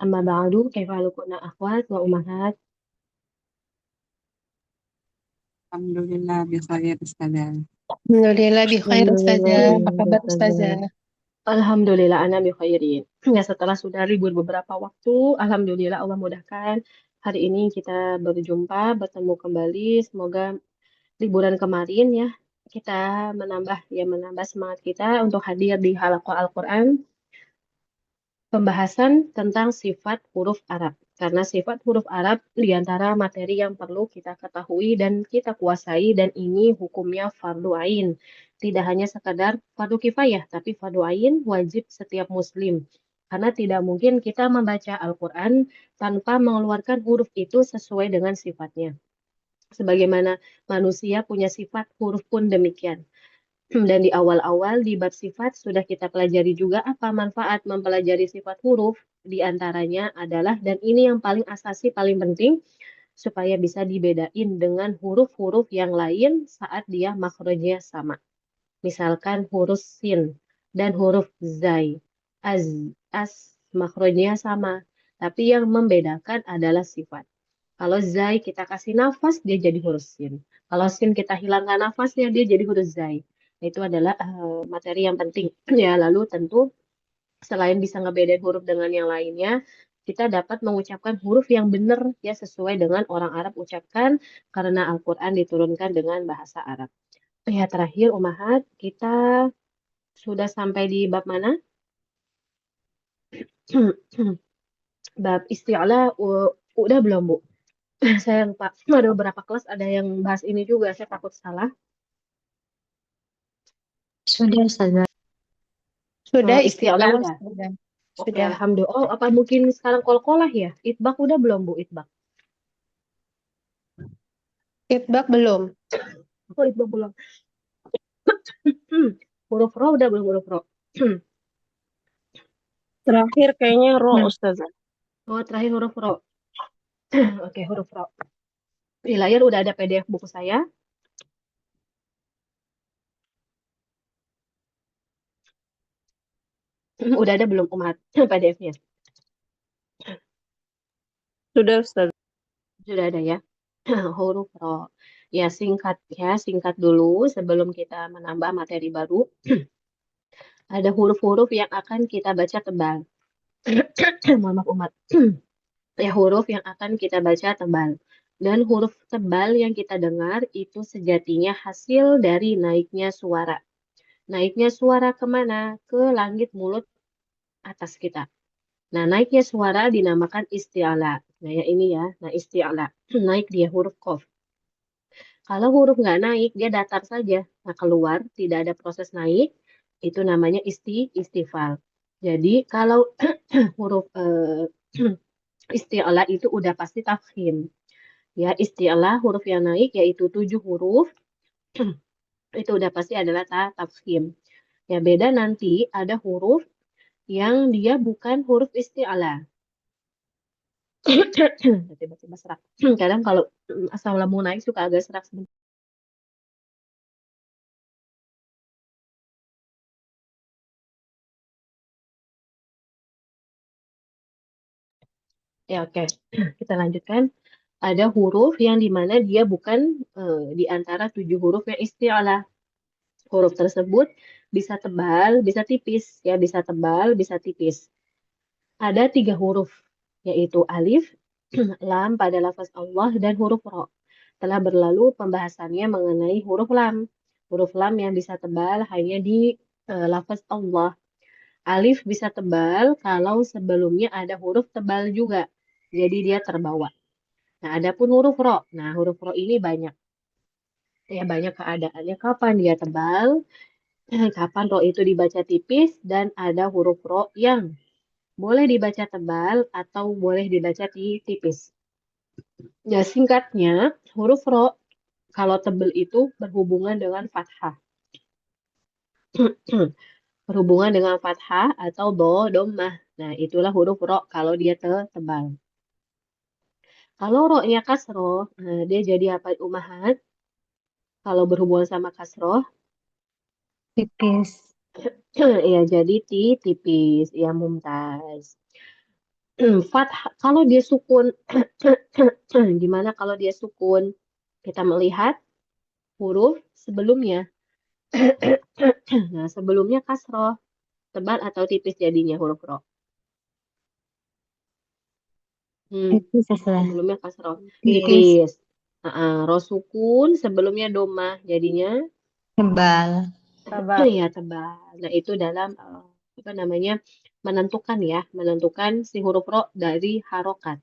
أما بعد كيف حالكم أخوات وأمهات. Alhamdulillah bi khair Ustazah. Alhamdulillah bi khair Ustazah. Apa Alhamdulillah kabar Ustazah. Ustazah? Alhamdulillah ana bi khairin. Ya setelah sudah libur beberapa waktu, alhamdulillah Allah mudahkan. Hari ini kita berjumpa, bertemu kembali. Semoga liburan kemarin ya kita menambah semangat kita untuk hadir di halaqah Al-Qur'an pembahasan tentang sifat huruf Arab. Karena sifat huruf Arab di antara materi yang perlu kita ketahui dan kita kuasai dan ini hukumnya fardu ain. Tidak hanya sekadar fardu kifayah, tapi fardu ain wajib setiap muslim. Karena tidak mungkin kita membaca Al-Quran tanpa mengeluarkan huruf itu sesuai dengan sifatnya. Sebagaimana manusia punya sifat, huruf pun demikian. Dan di awal-awal di bab sifat sudah kita pelajari juga apa manfaat mempelajari sifat huruf. Di antaranya adalah, dan ini yang paling asasi, paling penting, supaya bisa dibedain dengan huruf-huruf yang lain saat dia makhrajnya sama. Misalkan huruf sin dan huruf zai. Az, as makhrajnya sama. Tapi yang membedakan adalah sifat. Kalau zai kita kasih nafas, dia jadi huruf sin. Kalau sin kita hilangkan nafasnya, dia jadi huruf zai. Nah, itu adalah materi yang penting. Ya, lalu tentu selain bisa ngebedain huruf dengan yang lainnya, kita dapat mengucapkan huruf yang benar ya sesuai dengan orang Arab ucapkan karena Al-Quran diturunkan dengan bahasa Arab. Ya, terakhir Umahat, kita sudah sampai di bab mana? Bab isti'la, udah belum, Bu? Saya lupa. Ada beberapa kelas ada yang bahas ini juga, saya takut salah. Sudah Ustazah. Sudah Isti'la istilah udah. Ustazah. Oke, Sudah. alhamdulillah. Oh, apa mungkin sekarang kol-kolah ya? Itbak udah belum, Bu? Itbak. Feedback belum. Oh, itbak belum. Huruf ro udah belum huruf ro? Terakhir kayaknya ro Hmm. Ustazah. Oh, terakhir huruf ro. Oke, huruf ro. Di layar udah ada PDF buku saya. Udah ada belum, Umat? PDF-nya. Sudah Ustazah. Sudah ada ya. Huruf ro. Ya, singkat dulu sebelum kita menambah materi baru. Ada huruf-huruf yang akan kita baca tebal. Mohon maaf, Umat. Ya, huruf yang akan kita baca tebal. Dan huruf tebal yang kita dengar itu sejatinya hasil dari naiknya suara. Naiknya suara kemana? Ke langit mulut atas kita. Nah, naiknya suara dinamakan isti'ala. Nah, ya ini ya. Nah, isti'ala. Naik dia huruf kof. Kalau huruf nggak naik, dia datar saja. Nah, keluar, tidak ada proses naik. Itu namanya istifal. Jadi, kalau huruf isti'ala itu udah pasti tafkhim. Ya, isti'alah huruf yang naik yaitu 7 huruf, itu udah pasti adalah tafkhim. Ya, beda nanti ada huruf yang dia bukan huruf isti'alah. Tiba-tiba serak. Kadang kalau asam lambung naik suka agak serak sebentar. Ya, oke. Kita lanjutkan. Ada huruf yang dimana dia bukan di antara 7 huruf yang isti'alah. Huruf tersebut bisa tebal, bisa tipis. Ya, bisa tebal, bisa tipis. Ada 3 huruf, yaitu alif, lam pada lafaz Allah, dan huruf ro. Telah berlalu pembahasannya mengenai huruf lam. Huruf lam yang bisa tebal hanya di lafaz Allah. Alif bisa tebal kalau sebelumnya ada huruf tebal juga. Jadi dia terbawa. Nah, adapun huruf ro. Nah, huruf ro ini banyak. Ya, banyak keadaannya. Kapan dia tebal, kapan ro itu dibaca tipis, dan ada huruf ro yang boleh dibaca tebal atau boleh dibaca tipis. Ya, singkatnya, huruf ro kalau tebal itu berhubungan dengan fathah. Berhubungan dengan fathah atau dhammah. Nah, itulah huruf ro kalau dia tebal. Kalau ro-nya kasroh, nah dia jadi apa umahat? Kalau berhubungan sama kasroh, Tipis. ya jadi tipis, ya mumtaz. Fathah, kalau dia sukun, gimana kalau dia sukun? Kita melihat huruf sebelumnya. Nah, sebelumnya kasroh, tebal atau tipis jadinya huruf ro. Tipis Ustazah. Sebelumnya kasroh, Tipis. tipis. Ro sukun, sebelumnya domah, jadinya Tebal. ya tebal. Nah, itu dalam apa namanya? Menentukan si huruf ro dari harokat.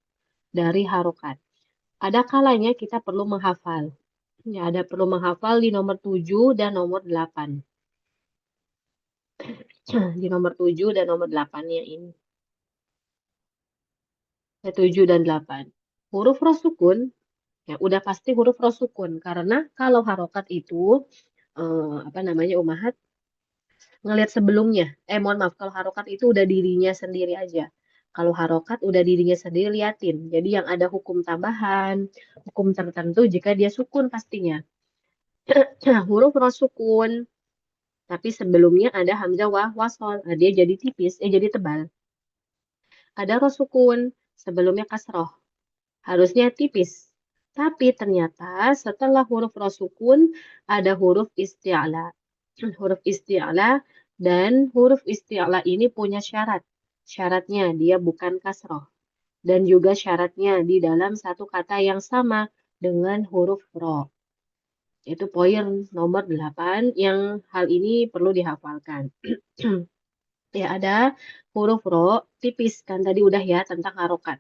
Ada kalanya kita perlu menghafal. Ya, ada perlu menghafal di nomor 7 dan nomor 8. Di nomor 7 dan nomor 8-nya ini. 7 dan 8. Huruf ro sukun, ya udah pasti huruf ro sukun. Karena kalau harokat itu, apa namanya, Umahat, ngelihat sebelumnya. Mohon maaf, kalau harokat itu udah dirinya sendiri aja. Kalau harokat udah dirinya sendiri, liatin. Jadi yang ada hukum tambahan, hukum tertentu jika dia sukun pastinya. Huruf ro sukun, tapi sebelumnya ada hamzah wasol. Nah, dia jadi tipis, jadi tebal. Ada ro sukun, sebelumnya kasroh. Harusnya tipis. Tapi ternyata setelah huruf ro sukun ada huruf isti'la. Huruf isti'la, dan huruf isti'la ini punya syarat. Syaratnya dia bukan kasroh. Dan juga syaratnya di dalam satu kata yang sama dengan huruf ro. Itu poin nomor 8 yang hal ini perlu dihafalkan. Ya, ada huruf ro tipis kan tadi udah ya tentang harokat.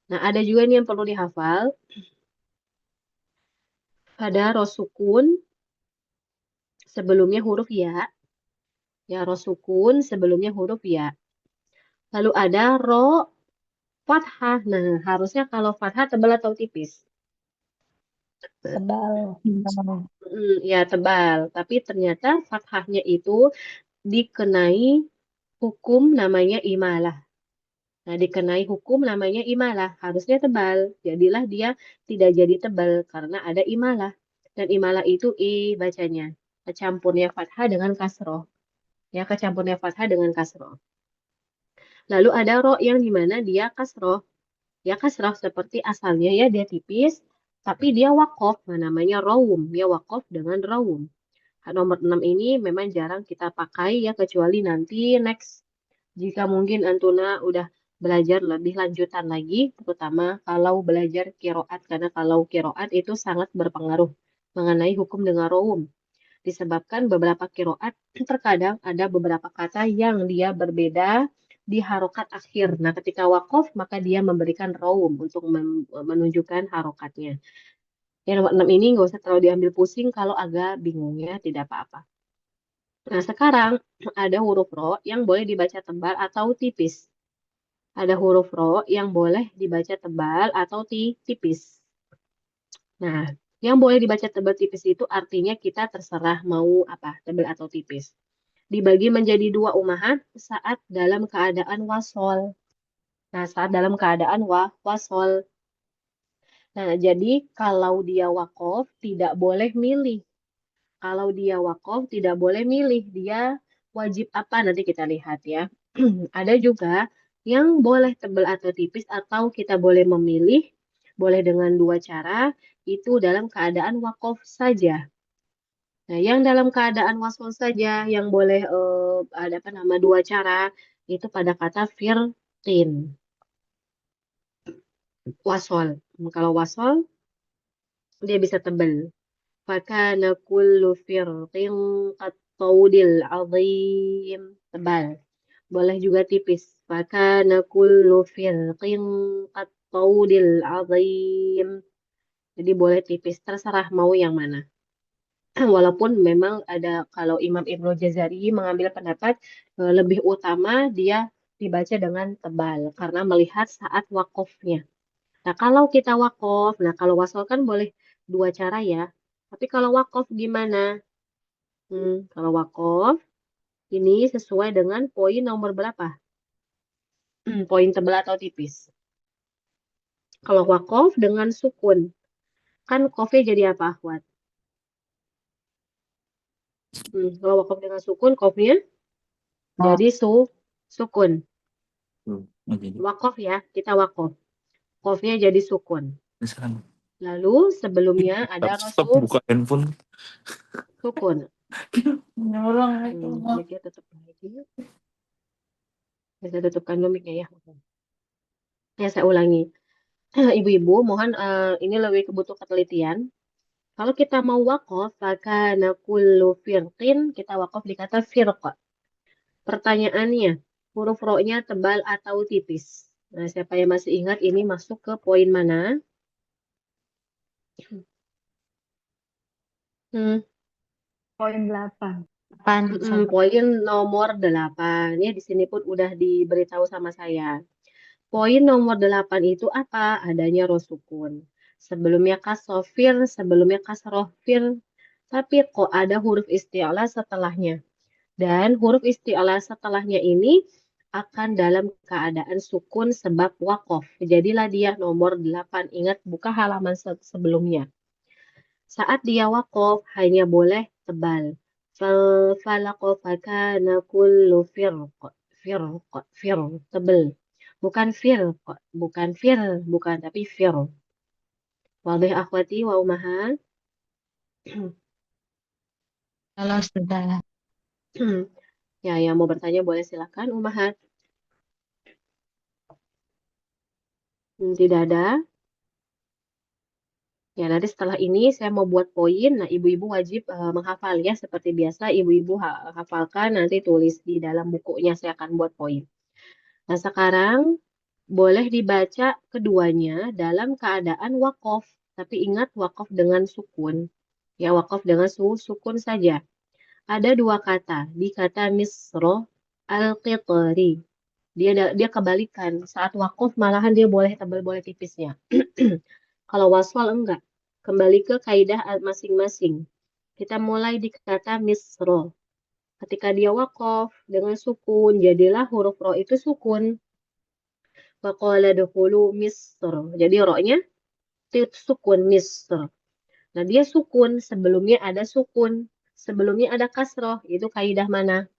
Nah, ada juga nih yang perlu dihafal. Ada ro sukun sebelumnya huruf ya. Ya, ro sukun sebelumnya huruf ya. Lalu ada ro fathah. Nah, harusnya kalau fathah tebal atau tipis? Tebal. Ya, tebal. Tapi ternyata fathahnya itu dikenai hukum namanya imalah. Nah, dikenai hukum namanya imalah. Harusnya tebal. Jadilah dia tidak jadi tebal karena ada imalah. Dan imalah itu bacanya. Kecampurnya fathah dengan kasroh. Ya, kecampurnya fathah dengan kasroh. Lalu ada ro yang dimana dia kasroh. Ya, kasroh seperti asalnya ya dia tipis. Tapi dia wakof. Nah, namanya rawum. Dia wakof dengan rawum. Nomor 6 ini memang jarang kita pakai ya. Kecuali nanti next. Jika mungkin Antuna udah belajar lebih lanjutan lagi, terutama kalau belajar kiroat, karena kalau kiroat itu sangat berpengaruh mengenai hukum dengan rawum. Disebabkan beberapa kiroat, terkadang ada beberapa kata yang dia berbeda di harokat akhir. Nah, ketika wakof, maka dia memberikan rawum untuk menunjukkan harokatnya. Yang nomor 6 ini nggak usah terlalu diambil pusing kalau agak bingung ya, tidak apa-apa. Nah, sekarang ada huruf ro yang boleh dibaca tebal atau tipis. Ada huruf ro yang boleh dibaca tebal atau tipis. Nah, yang boleh dibaca tebal tipis itu artinya kita terserah mau apa, tebal atau tipis. Dibagi menjadi dua umahan saat dalam keadaan wasol. Nah, saat dalam keadaan wasol. Nah, jadi kalau dia wakof tidak boleh milih. Kalau dia wakof tidak boleh milih. Dia wajib apa nanti kita lihat ya. Ada juga yang boleh tebal atau tipis atau kita boleh memilih, boleh dengan dua cara, itu dalam keadaan wakof saja. Nah, yang dalam keadaan wasol saja, yang boleh ada apa nama dua cara, itu pada kata firtin. Wasol. Kalau wasol, dia bisa tebal. Fakana kullu firtin qattaudil azim. Tebal. Boleh juga tipis. Fakana kullu firqin qattaudil azim. Jadi boleh tipis, terserah mau yang mana. Walaupun memang ada kalau Imam Ibnu Jazari mengambil pendapat lebih utama dia dibaca dengan tebal karena melihat saat wakofnya. Nah, kalau kita wakof, nah kalau wasol kan boleh dua cara ya. Tapi kalau wakof gimana? Kalau wakof ini sesuai dengan poin nomor berapa? Poin tebal atau tipis. Kalau wakof dengan sukun, kan kofnya jadi apa, Ahwat? Kalau wakof dengan sukun, kofnya jadi sukun. Oke. Wakof ya, kita wakof. Kofnya jadi sukun. Misalkan Lalu sebelumnya ada stop rasul buka handphone. sukun. Orang Mic-nya tutup lagi. Bisa tutupkan dulu mic-nya ya. Ya, saya ulangi. Ibu-ibu, mohon ini lebih butuh ketelitian. Kalau kita mau wakof, maka kullu firqin, kita wakof di kata firqa. Pertanyaannya, huruf ro-nya tebal atau tipis? Nah, siapa yang masih ingat ini masuk ke poin mana? Hmm, Poin 8. poin nomor 8. Ya, di sini pun udah diberitahu sama saya. Poin nomor 8 itu apa? Adanya ro sukun. Sebelumnya kasroh fir, sebelumnya kasroh fir. Tapi kok ada huruf isti'la setelahnya. Dan huruf isti'la setelahnya ini akan dalam keadaan sukun sebab wakof. Jadilah dia nomor 8. Ingat, buka halaman sebelumnya. Saat dia wakof, hanya boleh tebal. Falaqofakana kullu fir, tebal. Bukan fir, bukan, tapi fir. Wadih akhwati wa umahat. Kalau sudah. Ya, yang mau bertanya boleh silakan, umahat. Tidak ada. Ya, nanti setelah ini saya mau buat poin. Nah, ibu-ibu wajib menghafal ya. Seperti biasa, ibu-ibu hafalkan, nanti tulis di dalam bukunya. Saya akan buat poin. Nah, sekarang boleh dibaca keduanya dalam keadaan wakof. Tapi ingat wakof dengan sukun. Ya, wakof dengan sukun saja. Ada dua kata. Di kata misro al-qitari. Dia kebalikan. Saat wakof malahan dia boleh tebal, boleh tipisnya. Kalau waswal enggak. Kembali ke kaidah masing-masing. Kita mulai di kata misro. Ketika dia wakof dengan sukun, jadilah huruf ro itu sukun. Waqala dukhulu misr. Jadi ro-nya sukun misr. Nah, dia sukun. Sebelumnya ada sukun. Sebelumnya ada kasroh. Itu kaidah mana?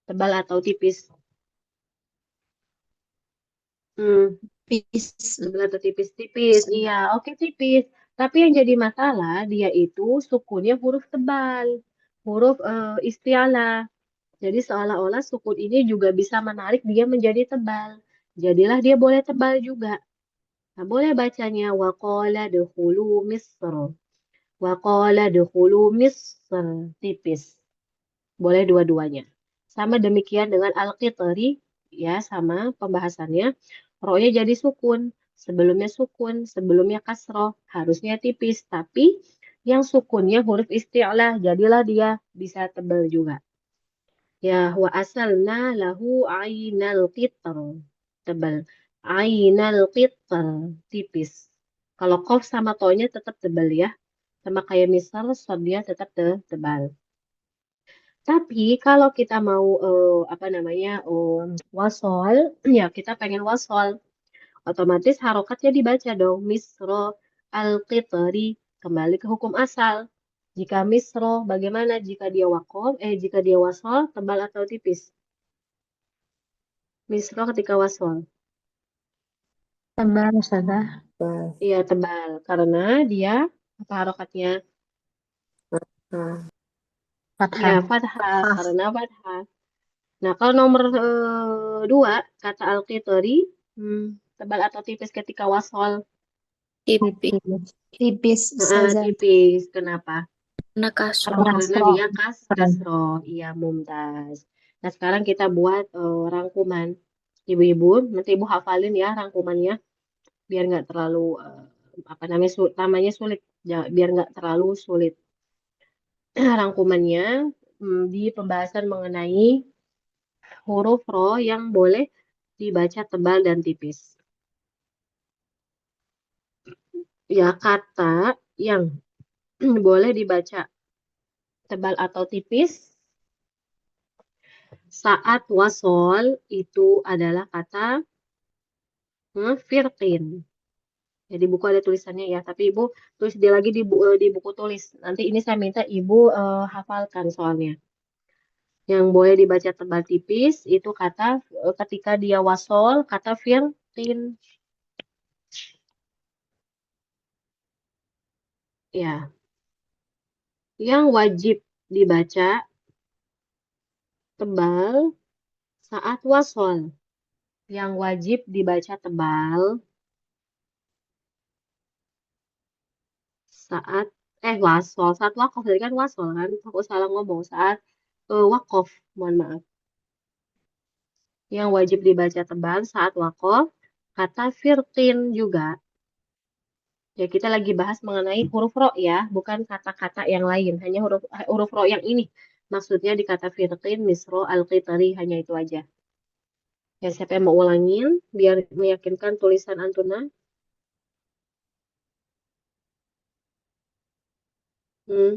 Tebal atau tipis? Tipis. Tebal atau tipis-tipis. Iya, oke tipis. Tapi yang jadi masalah, dia itu sukunnya huruf tebal. Huruf isti'alah. Jadi seolah-olah sukun ini juga bisa menarik dia menjadi tebal. Jadilah dia boleh tebal juga. Nah, boleh bacanya waqala dukhulu misr. Waqala dukhulu misr. Tipis. Boleh dua-duanya. Sama demikian dengan al-qitari, ya sama pembahasannya. Ro-nya jadi sukun. Sebelumnya sukun, sebelumnya kasroh. Harusnya tipis, tapi yang sukunnya huruf isti'lah. Jadilah dia bisa tebal juga. Ya, wa asalna lahu ainal qitr. Tebal. Ainal qitr. Tipis. Kalau kof sama to-nya tetap tebal ya. Sama kayak misal, dia tetap tebal. Tapi kalau kita mau apa namanya wasol, ya kita pengen wasol, otomatis harokatnya dibaca dong. Misro al-qitri, kembali ke hukum asal. Jika misro, bagaimana jika dia wakof? Jika dia wasol, tebal atau tipis? Misro ketika wasol. Tebal sudah. Iya tebal, karena dia apa harokatnya? Ya Fathah. fathah, karena fathah. Nah, kalau nomor 2, kata al-qitri, tebal atau tipis ketika wasol? Tipis. Tipis Tipis. Kenapa? Karena Karena dia kasro. Iya, mumtaz. Nah, sekarang kita buat rangkuman. Ibu-ibu, nanti ibu hafalin ya rangkumannya, biar nggak terlalu apa namanya namanya sulit, biar nggak terlalu sulit. Rangkumannya di pembahasan mengenai huruf ro yang boleh dibaca tebal dan tipis. Ya, kata yang boleh dibaca tebal atau tipis saat wasol itu adalah kata firqin. Ya, di buku ada tulisannya ya, tapi ibu tulis dia lagi di buku tulis. Nanti ini saya minta ibu hafalkan soalnya. Yang boleh dibaca tebal tipis itu kata ketika dia wasol, kata firqin. Ya, yang wajib dibaca tebal saat wasol. Yang wajib dibaca tebal saat wasol, saat wakof. Tadi kan wasol kan? Aku salah ngomong. Saat wakof, mohon maaf. Yang wajib dibaca tebal saat wakof, kata firqin juga. Ya, kita lagi bahas mengenai huruf ro ya, bukan kata-kata yang lain. Hanya huruf ro yang ini. Maksudnya di kata firqin, misro, al-qitari, hanya itu aja. Ya, siapa yang mau ulangin biar meyakinkan tulisan Antuna? Hmm,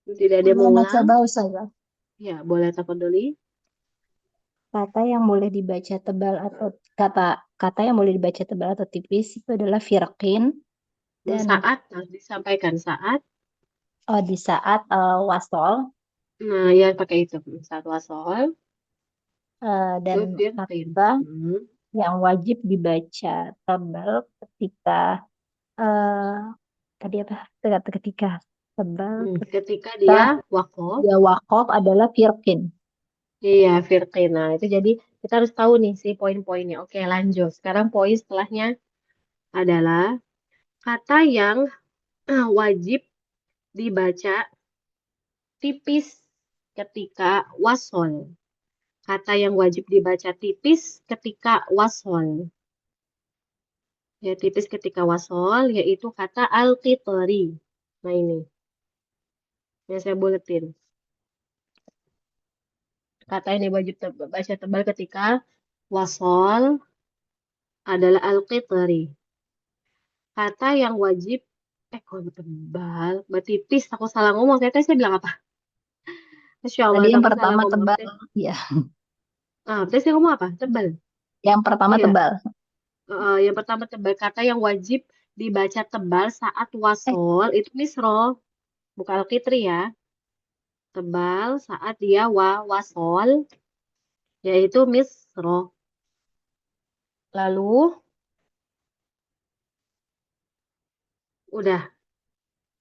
tidak ada yang mau Gimana ulang? coba Ustazah? Ya, boleh tafadholi. Kata yang boleh dibaca tebal atau kata yang boleh dibaca tebal atau tipis itu adalah firqin dan Saat harus disampaikan saat. di saat wasol Nah, ya pakai itu. Saat wasol. dan Itu firqin. kata yang wajib dibaca tebal ketika eh tadi apa? Ketika tebal Ketika ketika dia wakof. dia wakof adalah firqin. Iya, firqin. Nah, itu jadi kita harus tahu nih si poin-poinnya. Oke, lanjut. Sekarang poin setelahnya adalah kata yang wajib dibaca tipis ketika wasol. Kata yang wajib dibaca tipis ketika wasol. Ya, tipis ketika wasol, yaitu kata al-qitari. Nah, ini yang saya buletin. Kata yang wajib baca tebal ketika wasol adalah al-qitari. Kata yang wajib, kok tebal, tipis. Aku salah ngomong. Saya bilang apa? Masya Allah, Tadi yang aku salah pertama ngomong. tebal, ya. Tadi saya ngomong apa? Tebal. Yang pertama Iya, tebal. yang pertama tebal. Kata yang wajib dibaca tebal saat Eh, wasol itu misro, bukan al-qitri ya. Tebal saat dia wasol, yaitu misro. Lalu, udah.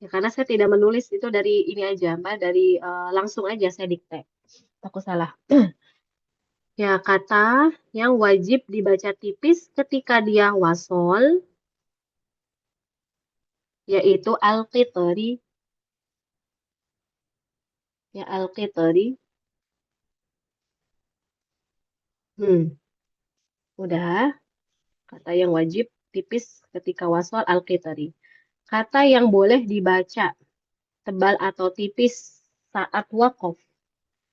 Ya, karena saya tidak menulis itu dari ini aja, Mbak. Dari langsung aja saya dikte. Aku salah. Ya, kata yang wajib dibaca tipis ketika dia wasol, yaitu al-qitri. Ya, al-qitri. Udah. Kata yang wajib tipis ketika wasol al-qitri. Kata yang boleh dibaca tebal atau tipis saat wakof.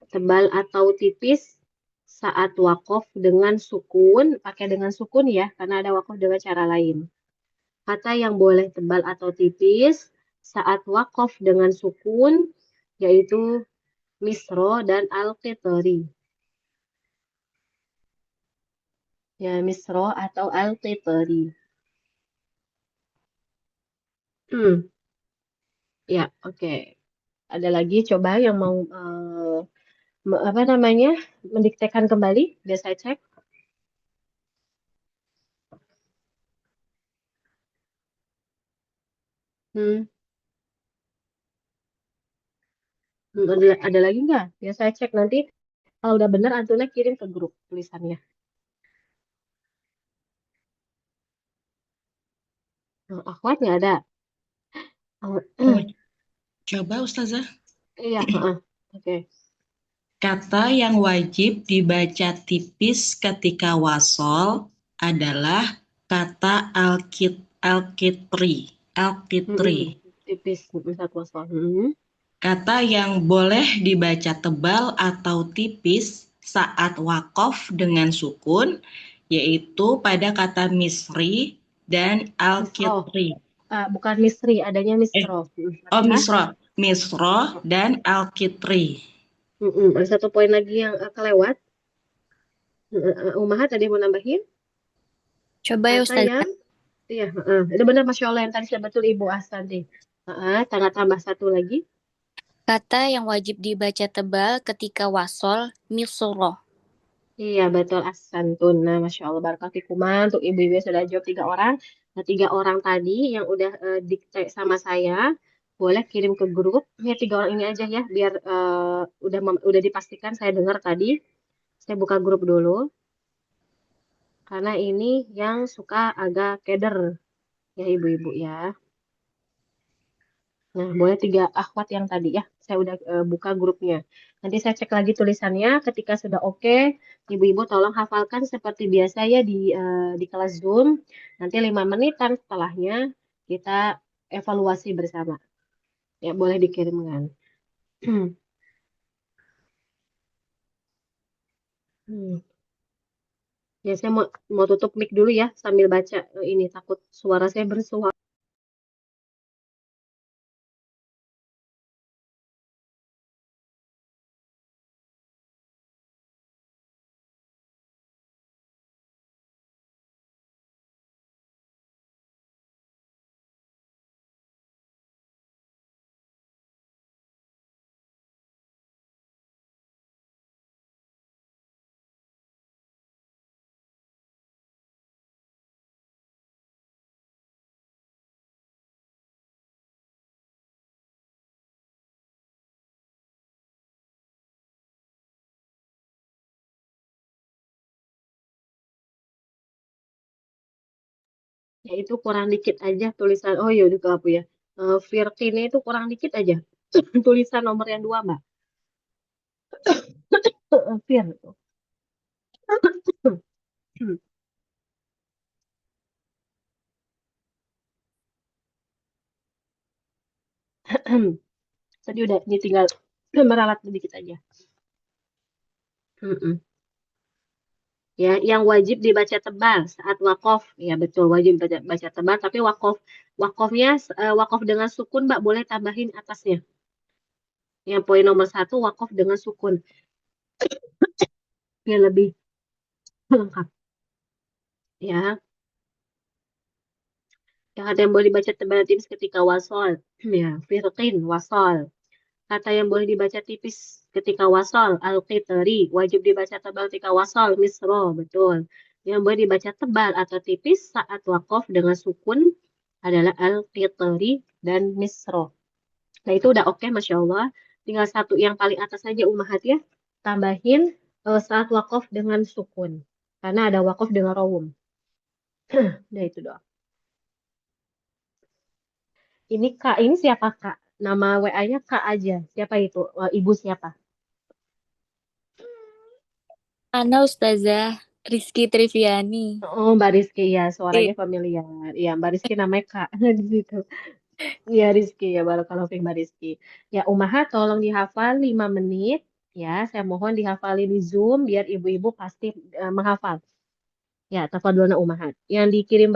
Tebal atau tipis saat wakof dengan sukun. Pakai dengan sukun ya, karena ada wakof dengan cara lain. Kata yang boleh tebal atau tipis saat wakof dengan sukun, yaitu misro dan al-qitri. Ya, misro atau al-qitri. Ya, oke. Ada lagi coba yang mau apa namanya mendiktekan kembali? Biar saya cek. Hmm, ada lagi nggak? Biar saya cek nanti. Kalau udah benar, Antuna kirim ke grup tulisannya. Akhwat nggak ada. Oh, Oh, coba Ustazah. iya, oke. Kata yang wajib dibaca tipis ketika wasol adalah kata al-kitri. Tipis satu wasol. Kata yang boleh dibaca tebal atau tipis saat wakof dengan sukun, yaitu pada kata misri dan al-kitri. Bukan misri, adanya misro. Misro dan al-kitri. Ada satu poin lagi yang kelewat. Umahat tadi mau nambahin? Coba ya Kata Ustaz. yang, iya, itu benar Masya Allah yang tadi saya betul Ibu Asanti. Tanda tambah satu lagi. Kata yang wajib dibaca tebal ketika wasol, misroh. Iya, betul Asantun. Nah, Masya Allah, Barakatikumah. Untuk ibu-ibu yang sudah jawab 3 orang. Nah, 3 orang tadi yang udah dikte sama saya, boleh kirim ke grup. Ya, 3 orang ini aja ya, biar udah dipastikan saya dengar tadi. Saya buka grup dulu, karena ini yang suka agak keder, ya ibu-ibu ya. Nah, boleh 3 akhwat yang tadi ya. Saya udah buka grupnya. Nanti saya cek lagi tulisannya. Ketika sudah oke, ibu-ibu tolong hafalkan seperti biasa ya di kelas Zoom. Nanti 5 menitan setelahnya kita evaluasi bersama. Ya, boleh dikirimkan. Hmm. Ya, saya mau tutup mic dulu ya sambil baca ini takut suara saya bersuara. Ya itu kurang dikit aja tulisan. Oh iya udah aku ya. Virtine itu kurang dikit aja. Tulisan nomor yang 2, Mbak. Vir. Tadi udah, ini tinggal meralat sedikit aja. Mm-mm. Ya, yang wajib dibaca tebal saat wakaf. Ya betul, wajib baca tebal. Tapi wakafnya wakaf dengan sukun, Mbak, boleh tambahin atasnya. Yang poin nomor 1 wakaf dengan sukun. Biar lebih lengkap. Ya, yang ada yang boleh dibaca tebal tipis ketika wasol. Ya, firqin, wasol. Kata yang boleh dibaca tipis ketika wasal, al-qitri, wajib dibaca tebal ketika wasal, misro, betul. Yang boleh dibaca tebal atau tipis saat wakof dengan sukun adalah al-qitri dan misro. Nah itu udah oke, Masya Allah. Tinggal satu yang paling atas saja Ummahat ya. Tambahin saat wakof dengan sukun. Karena ada wakof dengan rawum. Nah itu doang. Ini Kak, ini siapa Kak? Nama WA-nya Kak aja. Siapa itu? Ibu siapa? Ana Ustazah Rizky Triviani. Oh, Mbak Rizky ya, Iya. suaranya familiar. Iya, Mbak Rizky namanya Kak di situ. Iya, Rizky ya, baru kalau Mbak Rizky. Ya, Umaha tolong dihafal 5 menit. Ya, saya mohon dihafali di Zoom biar ibu-ibu pasti menghafal. Ya, tafadholna Umahat. Yang dikirim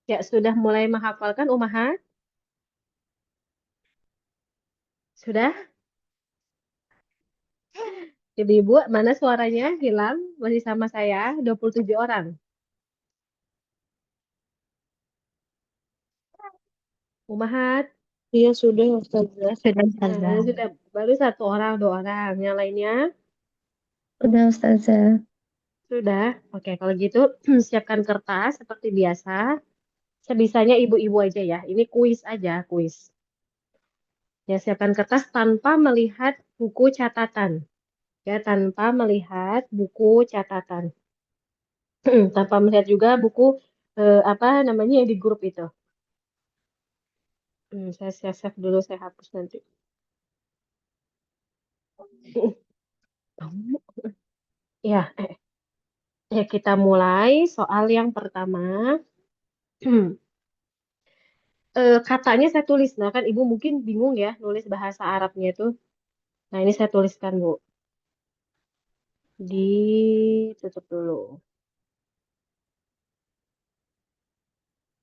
Ya, sudah mulai menghafalkan Umahat? Sudah? Ibu-ibu, mana suaranya hilang? Masih sama saya, 27 orang. Umahat? Iya sudah Ustazah. Sudah, Nah, Ustazah. sudah baru 1 orang, 2 orang. Yang lainnya? Sudah, Ustazah. Sudah. Oke, kalau gitu siapkan kertas seperti biasa. Sebisanya ibu-ibu aja ya. Ini kuis aja, kuis. Ya, siapkan kertas tanpa melihat buku catatan. Ya, tanpa melihat buku catatan. Tanpa melihat juga buku apa namanya yang di grup itu. Saya save dulu, saya hapus nanti. Ya, ya kita mulai soal yang pertama. Katanya saya tulis. Nah, kan Ibu mungkin bingung ya nulis bahasa Arabnya itu. Nah, ini saya tuliskan, Bu. Ditutup dulu.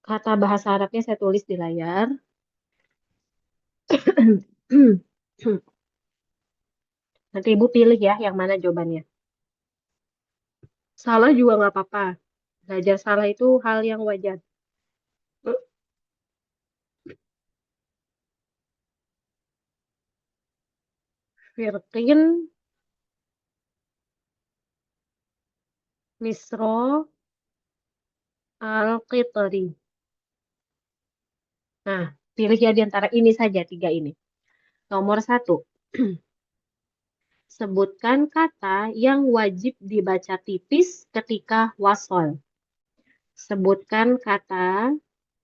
Kata bahasa Arabnya saya tulis di layar. Nanti Ibu pilih ya yang mana jawabannya. Salah juga nggak apa-apa. Belajar salah itu hal yang wajar. Firqin, Misro, Al-Qitri. Nah, pilih ya di antara ini saja, 3 ini. Nomor 1. Sebutkan kata yang wajib dibaca tipis ketika wasol. Sebutkan kata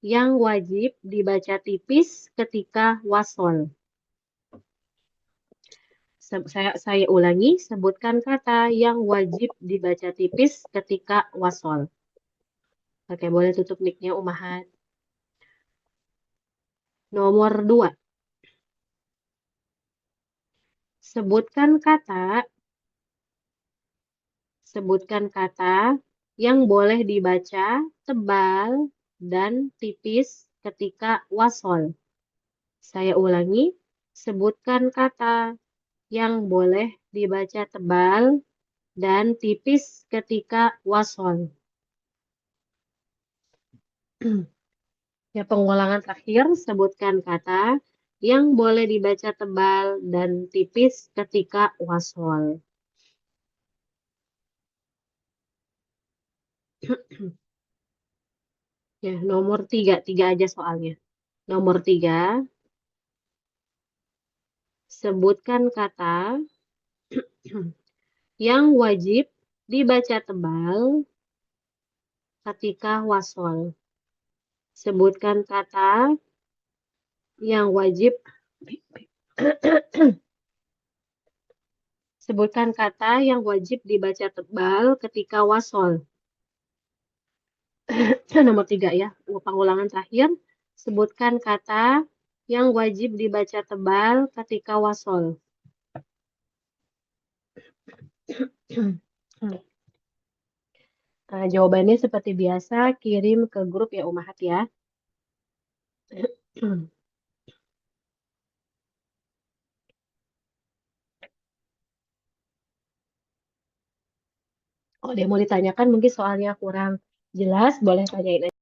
yang wajib dibaca tipis ketika wasol. Saya ulangi, sebutkan kata yang wajib dibaca tipis ketika wasol. Oke, boleh tutup mic-nya Umahat. Nomor 2. Sebutkan kata yang boleh dibaca tebal dan tipis ketika wasol. Saya ulangi, sebutkan kata yang boleh dibaca tebal dan tipis ketika wasol. Ya, pengulangan terakhir, sebutkan kata yang boleh dibaca tebal dan tipis ketika wasol. Ya, nomor 3, 3 aja soalnya. Nomor 3, sebutkan kata yang wajib dibaca tebal ketika wasol. Sebutkan kata yang wajib sebutkan kata yang wajib dibaca tebal ketika wasol. Nomor 3 ya, pengulangan terakhir. Sebutkan kata yang wajib dibaca tebal ketika wasol. Nah, jawabannya seperti biasa, kirim ke grup ya Umahat ya. Kalau dia mau ditanyakan mungkin soalnya kurang jelas, boleh tanyain aja.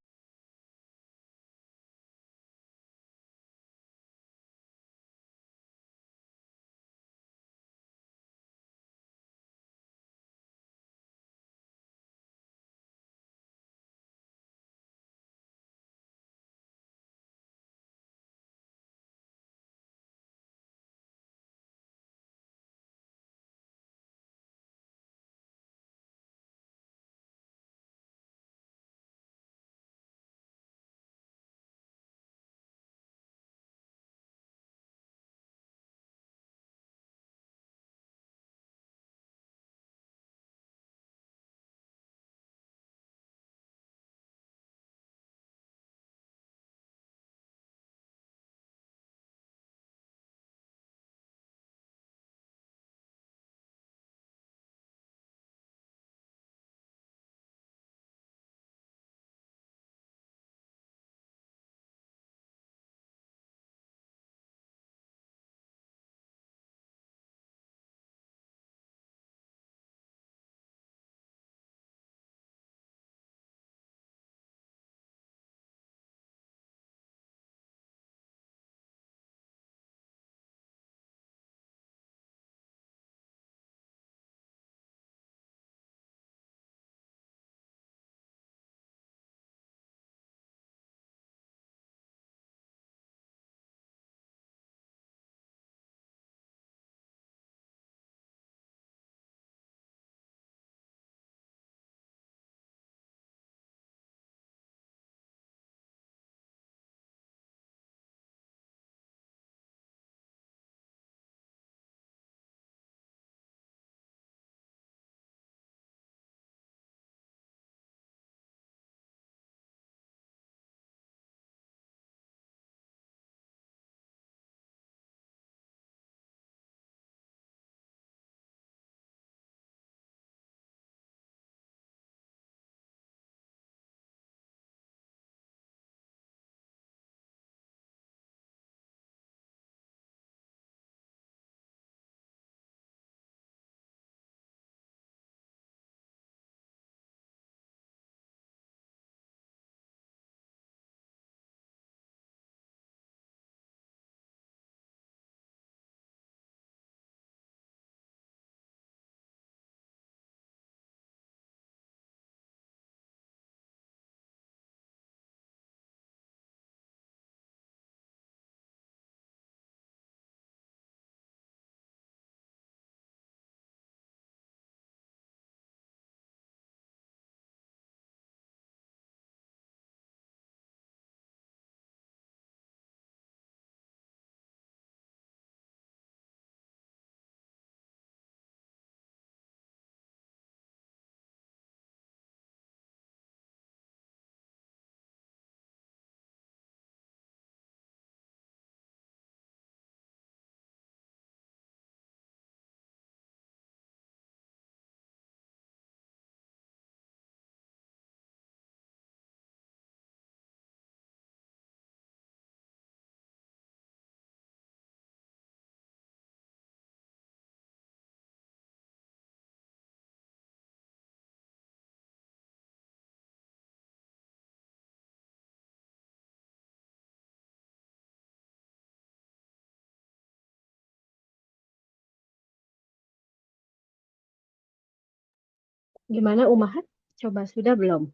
Gimana Umahat? Coba sudah belum?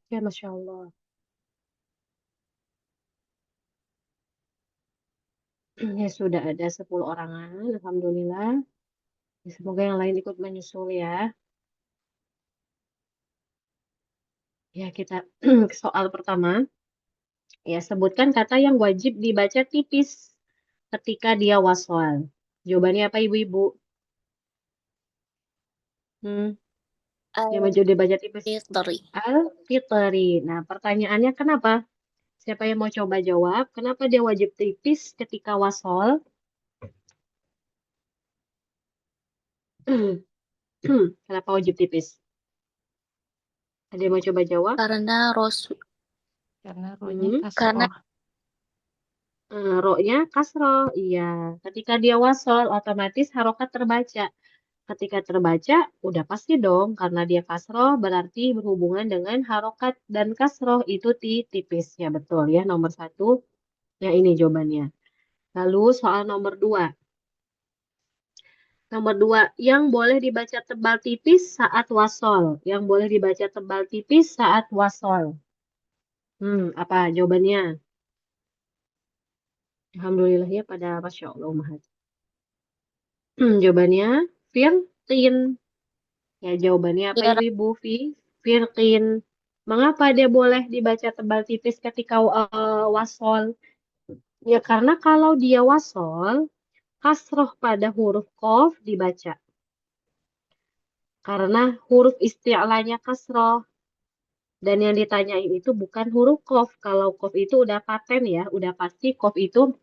Ya, Masya Allah. Ya sudah ada 10 orangan, Alhamdulillah. Ya, semoga yang lain ikut menyusul ya. Ya, kita soal pertama. Ya, sebutkan kata yang wajib dibaca tipis ketika dia waswal. Jawabannya apa, Ibu-ibu? Yang wajib dibaca tipis. Al-Fitri. Al-Fitri. Nah, pertanyaannya kenapa? Siapa yang mau coba jawab? Kenapa dia wajib tipis ketika wasol? Kenapa wajib tipis? Ada yang mau coba jawab? Karena Rasul Karena rohnya Hmm. karena kasroh. Ro-nya kasroh. Iya. Ketika dia wasol, otomatis harokat terbaca. Ketika terbaca, udah pasti dong. Karena dia kasroh, berarti berhubungan dengan harokat. Dan kasroh itu tipis. Ya, betul ya. Nomor 1. Ya, ini jawabannya. Lalu soal nomor 2. Nomor 2, yang boleh dibaca tebal tipis saat wasol. Yang boleh dibaca tebal tipis saat wasol. Apa jawabannya? Alhamdulillah ya pada Masya Allah Umahat. Jawabannya firqin. Ya, jawabannya apa ya, Ibu-ibu? Firqin. Mengapa dia boleh dibaca tebal tipis ketika wasol? Ya karena kalau dia wasol, kasroh pada huruf qaf dibaca. Karena huruf isti'lanya kasroh. Dan yang ditanyain itu bukan huruf qaf. Kalau qaf itu udah paten ya, udah pasti qaf itu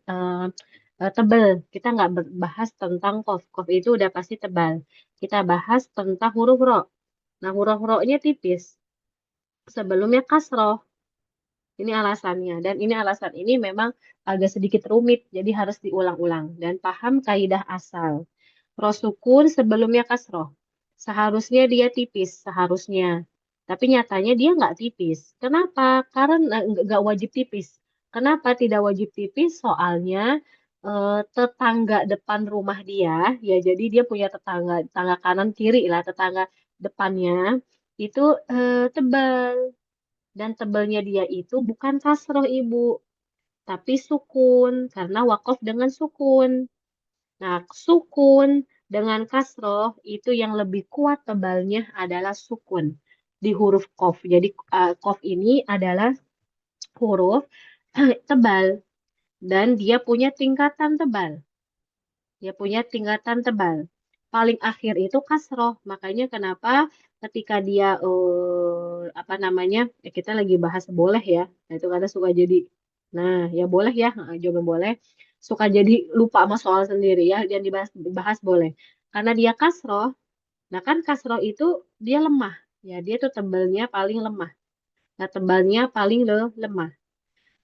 tebal. Kita nggak bahas tentang qaf. Qaf itu udah pasti tebal. Kita bahas tentang huruf ro. Nah, huruf ro-nya tipis. Sebelumnya kasroh. Ini alasannya. Dan ini alasan ini memang agak sedikit rumit. Jadi harus diulang-ulang. Dan paham kaidah asal. Ro sukun sebelumnya kasroh. Seharusnya dia tipis. Seharusnya. Tapi nyatanya dia nggak tipis. Kenapa? Karena nggak wajib tipis. Kenapa tidak wajib tipis? Soalnya tetangga depan rumah dia, ya jadi dia punya tetangga kanan kiri lah, tetangga depannya itu tebal. Dan tebalnya dia itu bukan kasroh Ibu, tapi sukun. Karena wakaf dengan sukun. Nah, sukun dengan kasroh itu yang lebih kuat tebalnya adalah sukun di huruf kof. Jadi kof ini adalah huruf tebal dan dia punya tingkatan tebal. Dia punya tingkatan tebal. Paling akhir itu kasroh. Makanya kenapa ketika dia apa namanya? Kita lagi bahas boleh ya. Nah, itu karena suka jadi nah, ya boleh ya, jawaban boleh. Suka jadi lupa sama soal sendiri ya, dan dibahas boleh. Karena dia kasroh, nah kan kasroh itu dia lemah. Ya, dia tuh tebalnya paling lemah. Nah, tebalnya paling lemah.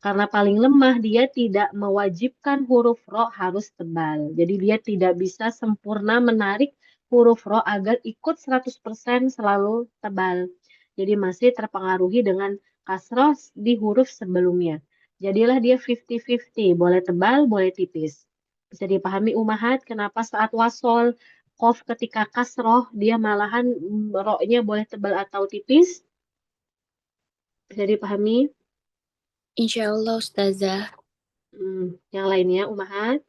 Karena paling lemah, dia tidak mewajibkan huruf ro harus tebal. Jadi dia tidak bisa sempurna menarik huruf ro agar ikut 100% selalu tebal. Jadi masih terpengaruhi dengan kasroh di huruf sebelumnya. Jadilah dia 50-50, boleh tebal, boleh tipis. Bisa dipahami Umahat kenapa saat wasol, kof ketika kasroh, dia malahan ro-nya boleh tebal atau tipis? Bisa dipahami? insya Allah Ustazah. Yang lainnya, Umahat?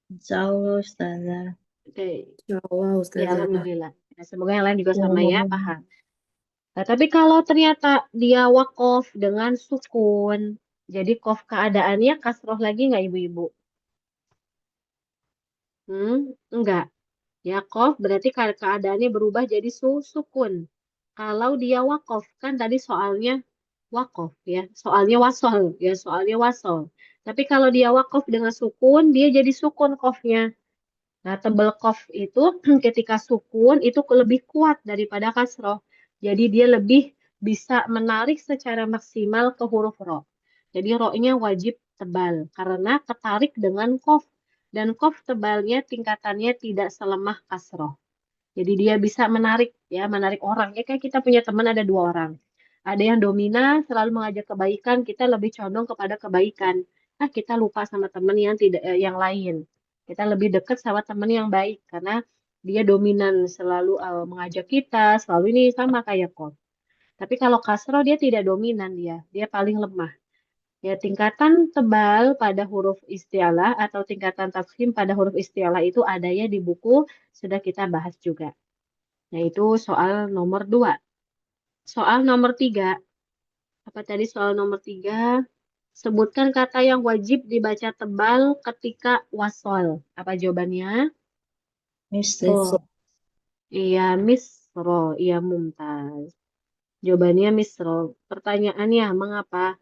Insya Allah, Ustazah. Oke, Ya Allah, ya Ustazah. Alhamdulillah. Ya, semoga yang lain juga Ya sama ya, Allah. paham. Nah, tapi kalau ternyata dia wakof dengan sukun, jadi kof keadaannya kasroh lagi nggak Ibu-Ibu? Enggak. Ya, kof berarti keadaannya berubah jadi sukun. Kalau dia wakof, kan tadi soalnya wakof ya, soalnya wasol ya, soalnya wasol. Tapi kalau dia wakof dengan sukun, dia jadi sukun kofnya. Nah, tebel kof itu ketika sukun itu lebih kuat daripada kasroh. Jadi dia lebih bisa menarik secara maksimal ke huruf ro. Jadi ro-nya wajib tebal karena ketarik dengan kof. Dan kof tebalnya tingkatannya tidak selemah kasroh. Jadi dia bisa menarik ya, menarik orang. Ya kayak kita punya teman ada 2 orang. Ada yang dominan selalu mengajak kebaikan, kita lebih condong kepada kebaikan. kita lupa sama teman yang tidak yang lain. Kita lebih dekat sama teman yang baik karena dia dominan selalu mengajak kita, selalu ini sama kayak kok. Tapi kalau kasroh dia tidak dominan dia paling lemah. Ya, tingkatan tebal pada huruf istialah atau tingkatan tafkhim pada huruf istialah itu adanya di buku, sudah kita bahas juga. Yaitu soal nomor 2. Soal nomor 3. Apa tadi soal nomor 3? Sebutkan kata yang wajib dibaca tebal ketika wasol. Apa jawabannya? Misro. Iya, misro. Iya, Mumtaz. Jawabannya misro. Pertanyaannya, mengapa?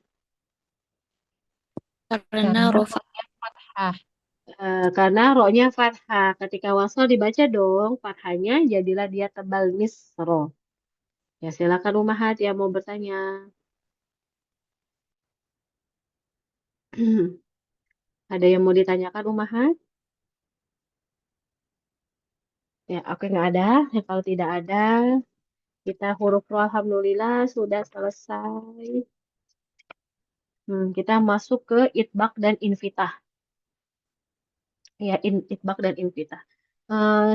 Karena rofa fathah. Karena ro-nya fathah. Ketika wasol dibaca dong, fathahnya jadilah dia tebal misro. Ya, silakan Umahat yang mau bertanya. Ada yang mau ditanyakan Umahat? Ya, oke nggak ada. Ya, kalau tidak ada, kita huruf ro alhamdulillah sudah selesai. Kita masuk ke itbaq dan infitah. Ya, itbaq dan infitah.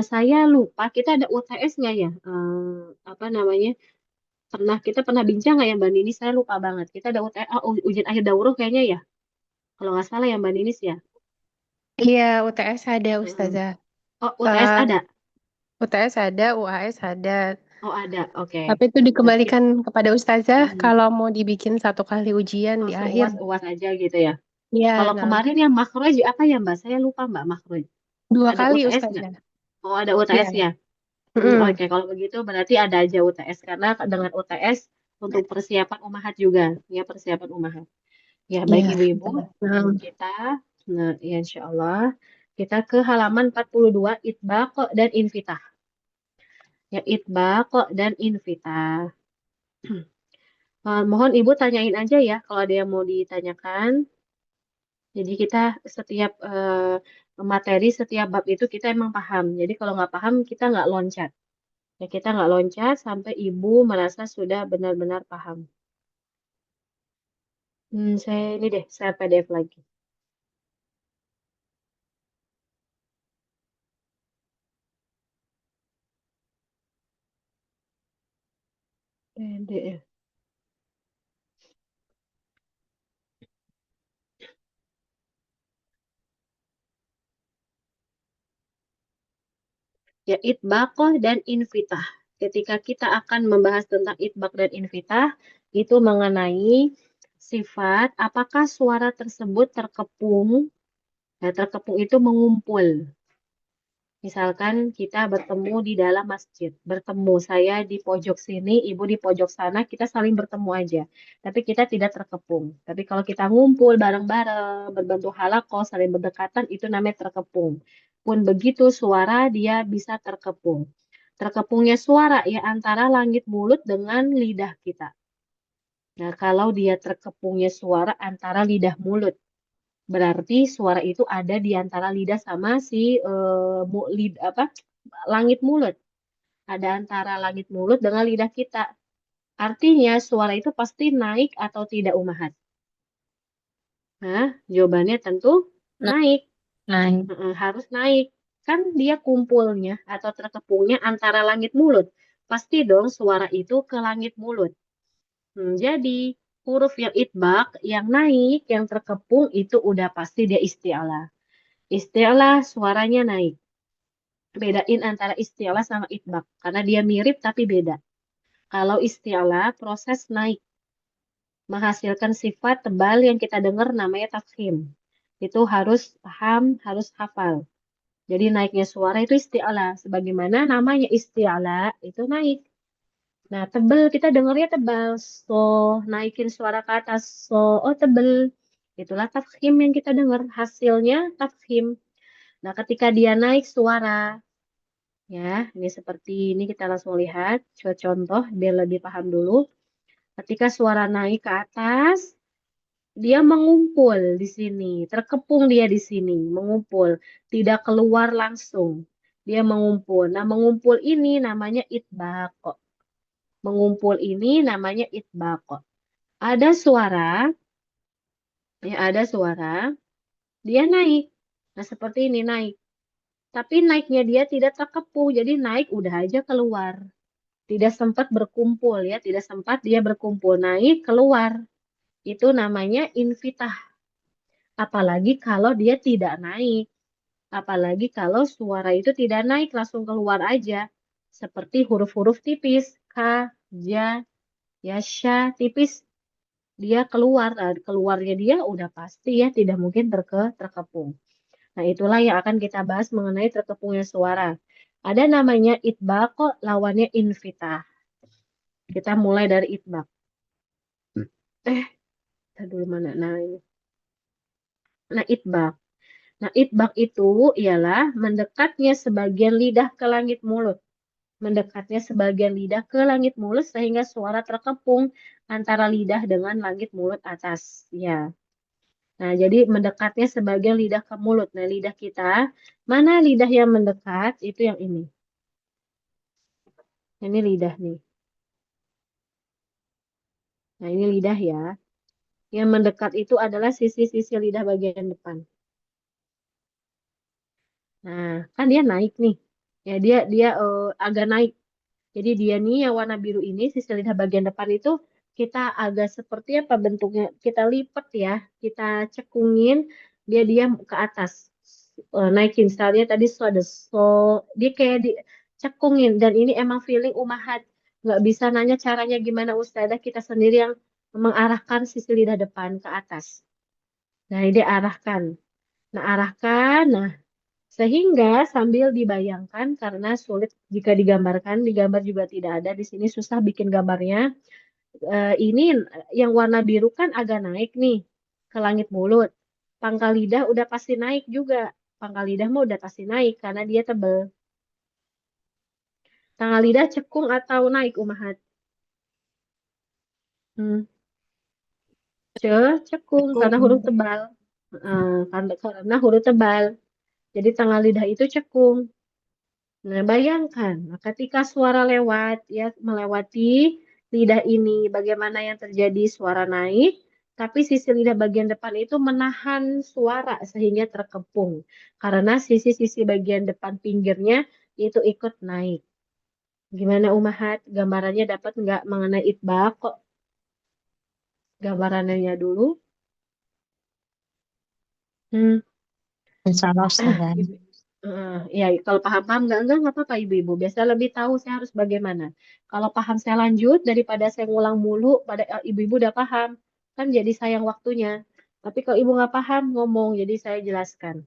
Saya lupa, kita ada UTS nggak ya? Apa namanya? Kita pernah bincang nggak ya Mbak Ninis? Saya lupa banget. Kita ada UTS, ujian akhir daurah kayaknya ya. Kalau nggak salah ya Mbak Ninis ya. Iya, UTS ada, Mm-mm. Ustazah. Oh, UTS Eh, ada? UTS ada, UAS ada. Oh, ada. Oke. Tapi itu Berarti dikembalikan kepada Ustazah mm, kalau mau dibikin satu kali ujian di langsung akhir. uas aja gitu ya. Iya, Kalau nah, kemarin yang makhraj apa ya Mbak? Saya lupa Mbak makhraj. 2 Ada kali UTS nggak? Ustazah. Oh, ada Iya. UTS ya. Mm-mm. Oke, kalau begitu berarti ada aja UTS karena dengan UTS untuk persiapan umahat juga, ya persiapan umahat. Ya, baik Iya. ibu-ibu, Nah, kita, nah ya insya Allah kita ke halaman 42 itbaq dan infitah. Ya, itbaq dan infitah. Mohon ibu tanyain aja ya kalau ada yang mau ditanyakan. Jadi kita setiap materi, setiap bab itu kita emang paham. Jadi kalau nggak paham kita nggak loncat. Ya, kita nggak loncat sampai ibu merasa sudah benar-benar paham. Saya PDF lagi. PDF. Ya, itbaqah dan infitah. Ketika kita akan membahas tentang itbaq dan infitah, itu mengenai sifat apakah suara tersebut terkepung. Ya, terkepung itu mengumpul. Misalkan kita bertemu di dalam masjid, bertemu saya di pojok sini, ibu di pojok sana, kita saling bertemu aja. Tapi kita tidak terkepung. Tapi kalau kita ngumpul bareng-bareng, berbentuk halakoh, saling berdekatan, itu namanya terkepung. Pun begitu suara dia bisa terkepung. Terkepungnya suara ya antara langit mulut dengan lidah kita. Nah, kalau dia terkepungnya suara antara lidah mulut, berarti suara itu ada di antara lidah sama si langit mulut. Ada antara langit mulut dengan lidah kita. Artinya suara itu pasti naik atau tidak Umahat? Nah, jawabannya tentu naik. naik. Harus naik. Kan dia kumpulnya atau terkepungnya antara langit mulut. Pasti dong suara itu ke langit mulut. Jadi huruf yang itbaq, yang naik, yang terkepung itu udah pasti dia isti'alah. Isti'alah suaranya naik. Bedain antara isti'alah sama itbaq. Karena dia mirip tapi beda. Kalau isti'alah proses naik. Menghasilkan sifat tebal yang kita dengar namanya tafkhim. Itu harus paham, harus hafal. Jadi naiknya suara itu isti'alah. Sebagaimana namanya isti'alah itu naik. Nah, tebel kita dengarnya tebal. So, naikin suara ke atas. So, oh tebel. Itulah tafkhim yang kita dengar. Hasilnya tafkhim. Nah, ketika dia naik suara, ya, ini seperti ini kita langsung lihat. Coba contoh biar lebih paham dulu. Ketika suara naik ke atas, dia mengumpul di sini. Terkepung dia di sini, mengumpul. Tidak keluar langsung. Dia mengumpul. Nah, mengumpul ini namanya itbaq. Mengumpul ini namanya itbaq. Ada suara Ya, ada suara, dia naik. Nah, seperti ini naik. Tapi naiknya dia tidak terkepung, jadi naik udah aja keluar. Tidak sempat berkumpul ya, tidak sempat dia berkumpul, naik keluar. Itu namanya invitah. Apalagi kalau dia tidak naik. Apalagi kalau suara itu tidak naik, langsung keluar aja. Seperti huruf-huruf tipis. Ka, ja, ya, sya, tipis. Dia keluar. Nah, keluarnya dia udah pasti ya, tidak mungkin terkepung. Nah, itulah yang akan kita bahas mengenai terkepungnya suara. Ada namanya itbaq, lawannya invitah. Kita mulai dari itbaq. Kita dulu mana? Nah, ini. Nah, itbaq. Nah, itbaq itu ialah mendekatnya sebagian lidah ke langit mulut. Mendekatnya sebagian lidah ke langit mulut sehingga suara terkepung antara lidah dengan langit mulut atas. Ya. Nah, jadi mendekatnya sebagian lidah ke mulut. Nah, lidah kita, mana lidah yang mendekat? Itu yang ini. Ini lidah nih. Nah, ini lidah ya. Yang mendekat itu adalah sisi-sisi lidah bagian depan. Nah, kan dia naik nih. Ya, dia agak naik. Jadi dia nih yang warna biru ini, sisi lidah bagian depan itu kita agak seperti apa bentuknya? Kita lipat ya, kita cekungin, dia diam ke atas. Naikin, misalnya tadi so ada so, dia kayak dicekungin. Dan ini emang feeling umahat. Nggak bisa nanya caranya gimana Ustazah, kita sendiri yang mengarahkan sisi lidah depan ke atas. Nah, ini dia arahkan. Nah, arahkan. Nah, sehingga sambil dibayangkan karena sulit jika digambarkan, digambar juga tidak ada di sini susah bikin gambarnya. Ini yang warna biru kan agak naik nih ke langit mulut. Pangkal lidah udah pasti naik juga. Pangkal lidah mah udah pasti naik karena dia tebel. Tanggal lidah cekung atau naik Umahat? Hmm. Cekung karena huruf Cekung. tebal. Karena huruf tebal. Jadi tanggal lidah itu cekung. Nah, bayangkan, nah, ketika suara lewat, ya melewati lidah ini, bagaimana yang terjadi suara naik, tapi sisi lidah bagian depan itu menahan suara sehingga terkepung. Karena sisi-sisi bagian depan pinggirnya itu ikut naik. Gimana Umahat? Gambarannya dapat nggak mengenai itbaq? Kok gambarannya dulu? Hmm. Insyaallah Ustazah. Ibu. Ya, kalau paham-paham nggak apa-apa ibu-ibu. Biasa lebih tahu saya harus bagaimana. Kalau paham saya lanjut daripada saya ngulang mulu, pada ibu-ibu udah paham, kan jadi sayang waktunya. Tapi kalau ibu nggak paham ngomong, jadi saya jelaskan.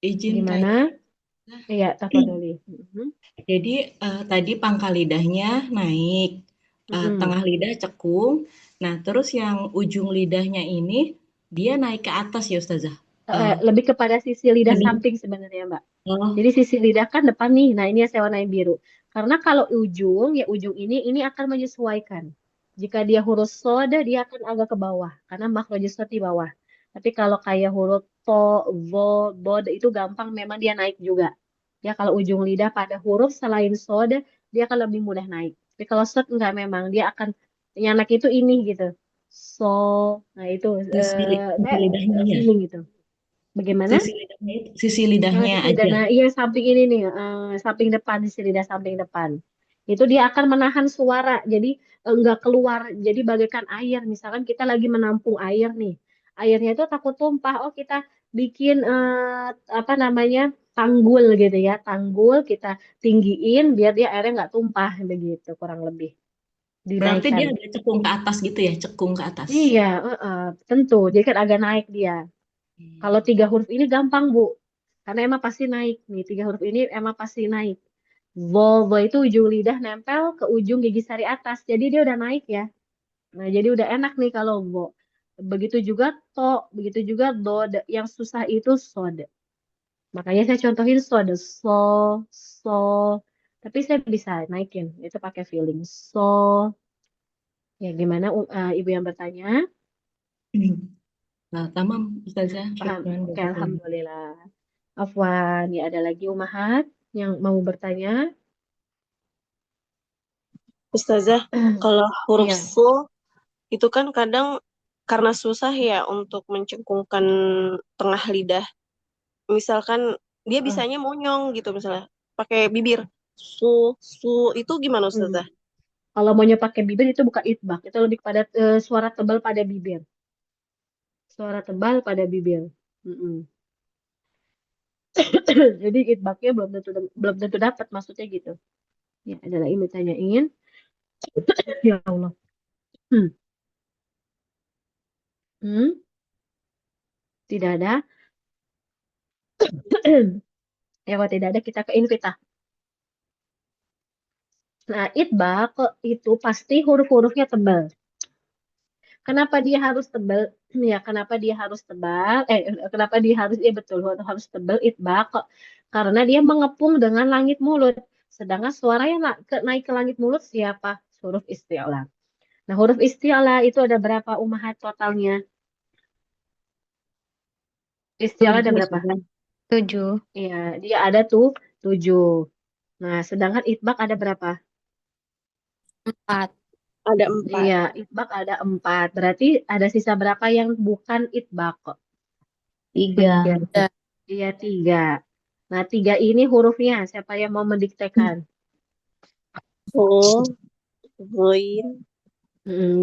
Izin Gimana? tanya. Iya, tafadholi. Mhm. Jadi tadi pangkal lidahnya naik, Mm-mm. tengah lidah cekung. Nah, terus yang ujung lidahnya ini dia naik ke atas ya Ustazah. Lebih kepada sisi lidah Lebih. samping sebenarnya, Mbak. Oh, Jadi sisi lidah kan depan nih. Nah, ini yang saya warnai biru. Karena kalau ujung, ya ujung ini akan menyesuaikan. Jika dia huruf soda, dia akan agak ke bawah. Karena makhraj shad di bawah. Tapi kalau kayak huruf to, vo, bod, itu gampang memang dia naik juga. Ya, kalau ujung lidah pada huruf selain soda, dia akan lebih mudah naik. Tapi kalau shad enggak memang. Dia akan, yang naik itu ini gitu. So, nah itu, sisi lidahnya ya. feeling gitu. Bagaimana? Sisi lidahnya Sisi lidah, aja. nah iya samping ini nih, samping depan, sisi lidah samping depan. Itu dia akan menahan suara, jadi enggak keluar. Jadi bagaikan air, misalkan kita lagi menampung air nih. Airnya itu takut tumpah. Oh kita bikin apa namanya tanggul gitu ya, tanggul kita tinggiin biar dia airnya nggak tumpah begitu kurang lebih Berarti dinaikkan. dia agak cekung ke atas gitu ya, cekung ke atas. Iya, tentu. Jadi kan agak naik dia. Kalau tiga huruf ini gampang, Bu. Karena emang pasti naik nih. Tiga huruf ini emang pasti naik. Vo itu ujung lidah nempel ke ujung gigi sari atas. Jadi dia udah naik ya. Nah, jadi udah enak nih kalau vo. Begitu juga to, begitu juga do. Yang susah itu sod. Makanya saya contohin sod. So, so. Tapi saya bisa naikin. Itu pakai feeling. So. Ya, gimana Ibu yang bertanya? Nah, tamam Nah, Ustazah, paham. syukran Oke, jazakallah. Alhamdulillah. Afwan, ya ada lagi Umahat yang mau bertanya? Ustazah, kalau huruf Iya. so itu kan kadang karena susah ya untuk mencengkungkan tengah lidah. Misalkan dia Heeh. bisanya monyong gitu misalnya, pakai bibir. Su itu gimana Hmm. Ustazah? Kalau maunya pakai bibir itu bukan itbak, itu lebih pada suara tebal pada bibir. Suara tebal pada bibir. Mm-mm. Jadi itbaknya belum tentu dapat maksudnya gitu. Ya, ada lagi mau tanyain. Ya Allah. Hmm. Hmm. Tidak ada. Ya, kalau tidak ada kita ke invita. Nah, itbak itu pasti huruf-hurufnya tebal. Kenapa dia harus tebal? Ya, kenapa dia harus tebal? Kenapa dia harus, betul, harus tebal itbak. Karena dia mengepung dengan langit mulut. Sedangkan suara yang naik ke langit mulut siapa? Huruf isti'la. Nah, huruf isti'la itu ada berapa ummahat totalnya? Isti'la ada 7, berapa? Ustazah. 7. Iya, dia ada tuh 7. Nah, sedangkan itbak ada berapa? 4. Ada 4. Iya, itbak ada 4. Berarti ada sisa berapa yang bukan itbak? 3. Iya, 3. Nah, 3 ini hurufnya. Siapa yang mau mendiktekan? Ho, Goin,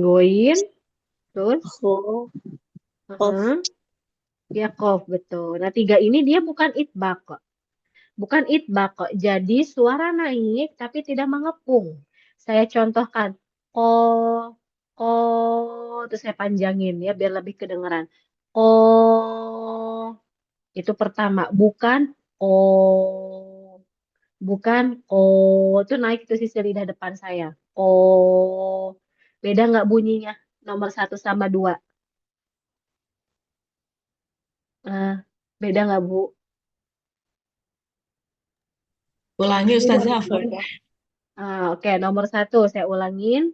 Goin, terus? Ho, Kof. Ya, kof, betul. Nah, 3 ini dia bukan itbak kok. Bukan itbak kok. Jadi, suara naik tapi tidak mengepung. Saya contohkan. Ko, ko, terus saya panjangin ya, biar lebih kedengeran. Ko, itu pertama. Bukan, ko. Bukan itu naik itu sisi lidah depan saya. Beda nggak bunyinya? Nomor 1 sama 2. Eh, beda nggak Bu? Ulangi Ustazah, Afwan. Oke, nomor 1 saya ulangin.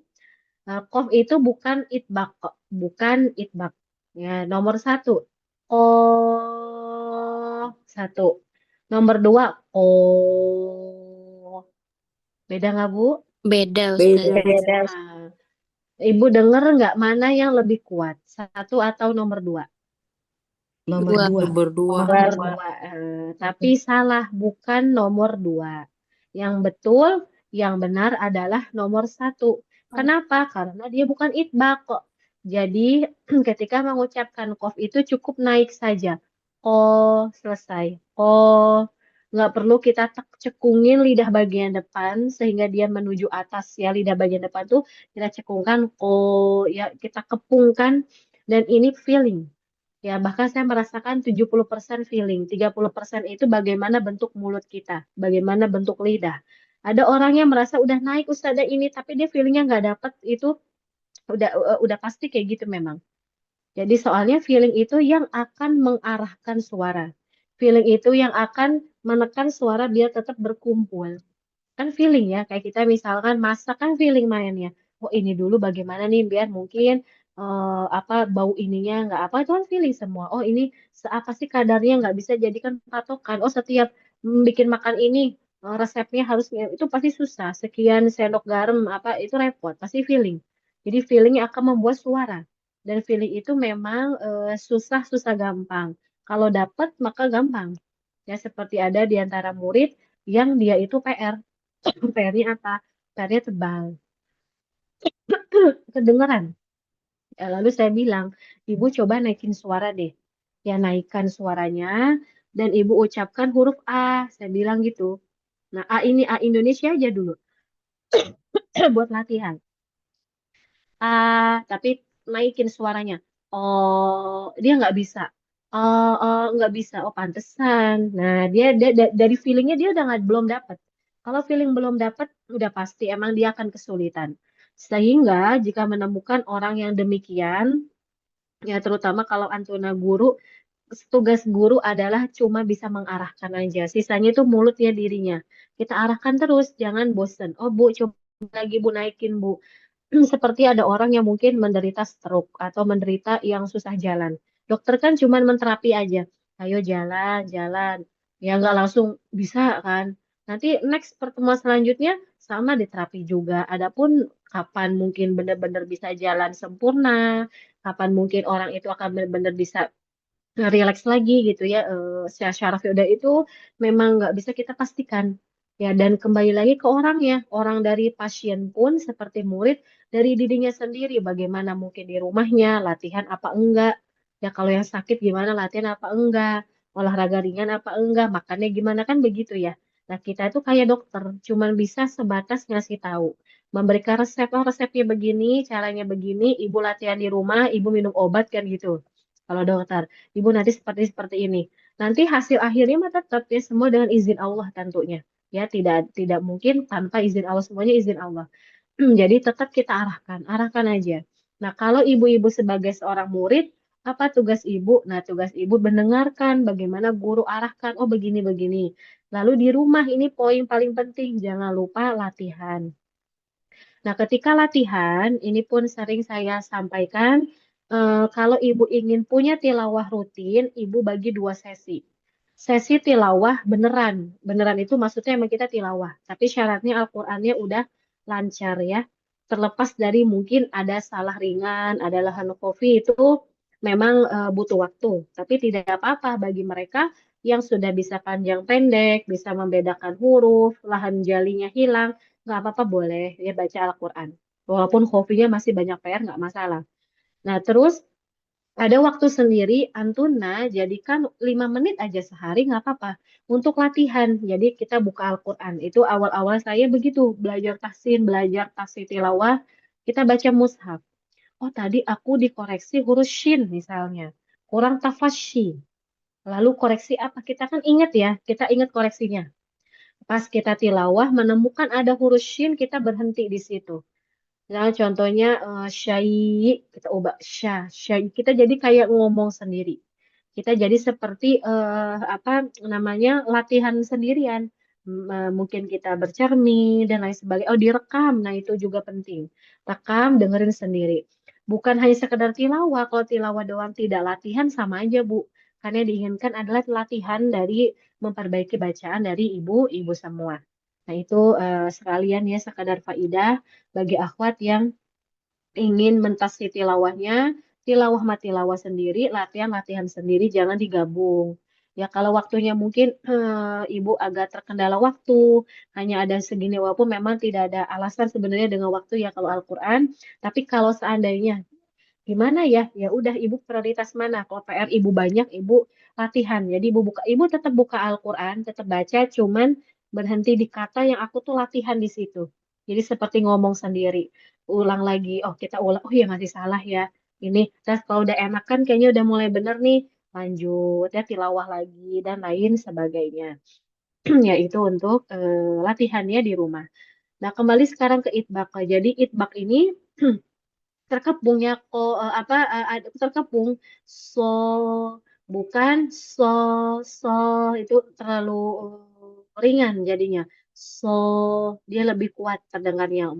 Kof itu bukan itbak kok, bukan itbak. Ya, nomor 1. Satu. Nomor 2. Beda nggak Bu? Beda, Ustaz. Beda. Nah, Ibu dengar nggak mana yang lebih kuat? 1 atau nomor 2? Nomor 2. Berdua. Nomor 2. Tapi salah, bukan nomor 2. Yang betul, yang benar adalah nomor 1. Kenapa? Karena dia bukan itbaq kok. Jadi ketika mengucapkan kof itu cukup naik saja. Selesai. Nggak perlu kita cekungin lidah bagian depan sehingga dia menuju atas ya. Lidah bagian depan tuh kita cekungkan, ya kita kepungkan, dan ini feeling. Ya, bahkan saya merasakan 70% feeling, 30% itu bagaimana bentuk mulut kita, bagaimana bentuk lidah. Ada orang yang merasa udah naik Ustazah ini, tapi dia feelingnya nggak dapet, itu udah pasti kayak gitu memang. Jadi soalnya feeling itu yang akan mengarahkan suara. Feeling itu yang akan menekan suara biar tetap berkumpul. Kan feeling ya, kayak kita misalkan masak kan feeling mainnya. Oh ini dulu bagaimana nih biar mungkin apa bau ininya nggak apa, itu kan feeling semua. Oh ini seapa sih kadarnya, nggak bisa jadikan patokan. Oh setiap bikin makan ini resepnya harusnya itu pasti susah. Sekian sendok garam apa itu repot, pasti feeling. Jadi feeling yang akan membuat suara. Dan feeling itu memang susah gampang. Kalau dapat maka gampang. Ya seperti ada di antara murid yang dia itu PR. PR-nya apa? PR-nya tebal. Kedengeran. Lalu saya bilang, Ibu coba naikin suara deh. Ya naikkan suaranya dan Ibu ucapkan huruf A. Saya bilang gitu. Nah, A ini A Indonesia aja dulu buat latihan. A, tapi naikin suaranya. Oh, dia nggak bisa. Nggak bisa. Oh, pantesan. Nah, dia dari feelingnya dia udah belum dapat. Kalau feeling belum dapat, udah pasti emang dia akan kesulitan. Sehingga jika menemukan orang yang demikian, ya terutama kalau Antuna guru, tugas guru adalah cuma bisa mengarahkan aja. Sisanya itu mulutnya dirinya. Kita arahkan terus, jangan bosen. Oh Bu, coba lagi Bu naikin Bu. Seperti ada orang yang mungkin menderita stroke atau menderita yang susah jalan. Dokter kan cuma menterapi aja. Ayo jalan, jalan. Ya nggak langsung bisa kan. Nanti next pertemuan selanjutnya sama di terapi juga. Adapun kapan mungkin benar-benar bisa jalan sempurna, kapan mungkin orang itu akan benar-benar bisa relax lagi gitu ya, secara syaraf udah itu memang nggak bisa kita pastikan ya. Dan kembali lagi ke orangnya, orang dari pasien pun seperti murid dari dirinya sendiri, bagaimana mungkin di rumahnya latihan apa enggak ya, kalau yang sakit gimana latihan apa enggak, olahraga ringan apa enggak, makannya gimana, kan begitu ya. Nah, kita itu kayak dokter cuman bisa sebatas ngasih tahu, memberikan resep, oh resepnya begini, caranya begini, ibu latihan di rumah, ibu minum obat, kan gitu kalau dokter. Ibu nanti seperti seperti ini. Nanti hasil akhirnya mah tetap ya semua dengan izin Allah tentunya. Ya, tidak tidak mungkin tanpa izin Allah, semuanya izin Allah. Jadi tetap kita arahkan aja. Nah, kalau ibu-ibu sebagai seorang murid, apa tugas ibu? Nah, tugas ibu mendengarkan bagaimana guru arahkan, oh begini-begini. Lalu di rumah ini poin paling penting, jangan lupa latihan. Nah, ketika latihan, ini pun sering saya sampaikan, kalau ibu ingin punya tilawah rutin, ibu bagi 2 sesi. Sesi tilawah beneran. Beneran itu maksudnya emang kita tilawah. Tapi syaratnya Al-Qur'annya udah lancar ya. Terlepas dari mungkin ada salah ringan, ada lahan kofi, itu memang butuh waktu. Tapi tidak apa-apa bagi mereka yang sudah bisa panjang pendek, bisa membedakan huruf, lahan jalinya hilang, nggak apa-apa, boleh ya baca Al-Quran. Walaupun hobinya masih banyak PR, nggak masalah. Nah, terus ada waktu sendiri, Antuna, jadikan 5 menit aja sehari, nggak apa-apa. Untuk latihan, jadi kita buka Al-Quran. Itu awal-awal saya begitu, belajar tahsin, belajar tahsin tilawah, kita baca mushaf. Oh, tadi aku dikoreksi huruf shin misalnya, kurang tafasyi. Lalu koreksi apa? Kita kan ingat ya, kita ingat koreksinya. Pas kita tilawah menemukan ada huruf shin, kita berhenti di situ. Nah, contohnya syai, kita ubah syai. Kita jadi kayak ngomong sendiri. Kita jadi seperti apa namanya, latihan sendirian. Mungkin kita bercermin dan lain sebagainya. Oh, direkam. Nah, itu juga penting. Rekam, dengerin sendiri. Bukan hanya sekedar tilawah. Kalau tilawah doang tidak latihan sama aja, Bu. Karena yang diinginkan adalah latihan dari memperbaiki bacaan dari ibu-ibu semua. Nah, itu sekalian ya, sekadar faidah bagi akhwat yang ingin mentasih tilawahnya, tilawah mah tilawah sendiri, latihan-latihan sendiri, jangan digabung. Ya, kalau waktunya mungkin ibu agak terkendala waktu, hanya ada segini, walaupun memang tidak ada alasan sebenarnya dengan waktu ya kalau Al-Quran, tapi kalau seandainya gimana ya, ya udah ibu prioritas mana? Kalau PR ibu banyak, ibu latihan. Jadi ibu tetap buka Al-Quran, tetap baca, cuman berhenti di kata yang aku tuh latihan di situ. Jadi seperti ngomong sendiri, ulang lagi. Oh, kita ulang. Oh iya, masih salah ya. Ini, terus kalau udah enak kan kayaknya udah mulai bener nih. Lanjut ya, tilawah lagi dan lain sebagainya. Ya, itu untuk latihannya di rumah. Nah, kembali sekarang ke itbaq. Jadi itbaq ini terkepungnya apa terkepung, so, bukan so, so itu terlalu ringan jadinya. So, dia lebih kuat terdengarnya.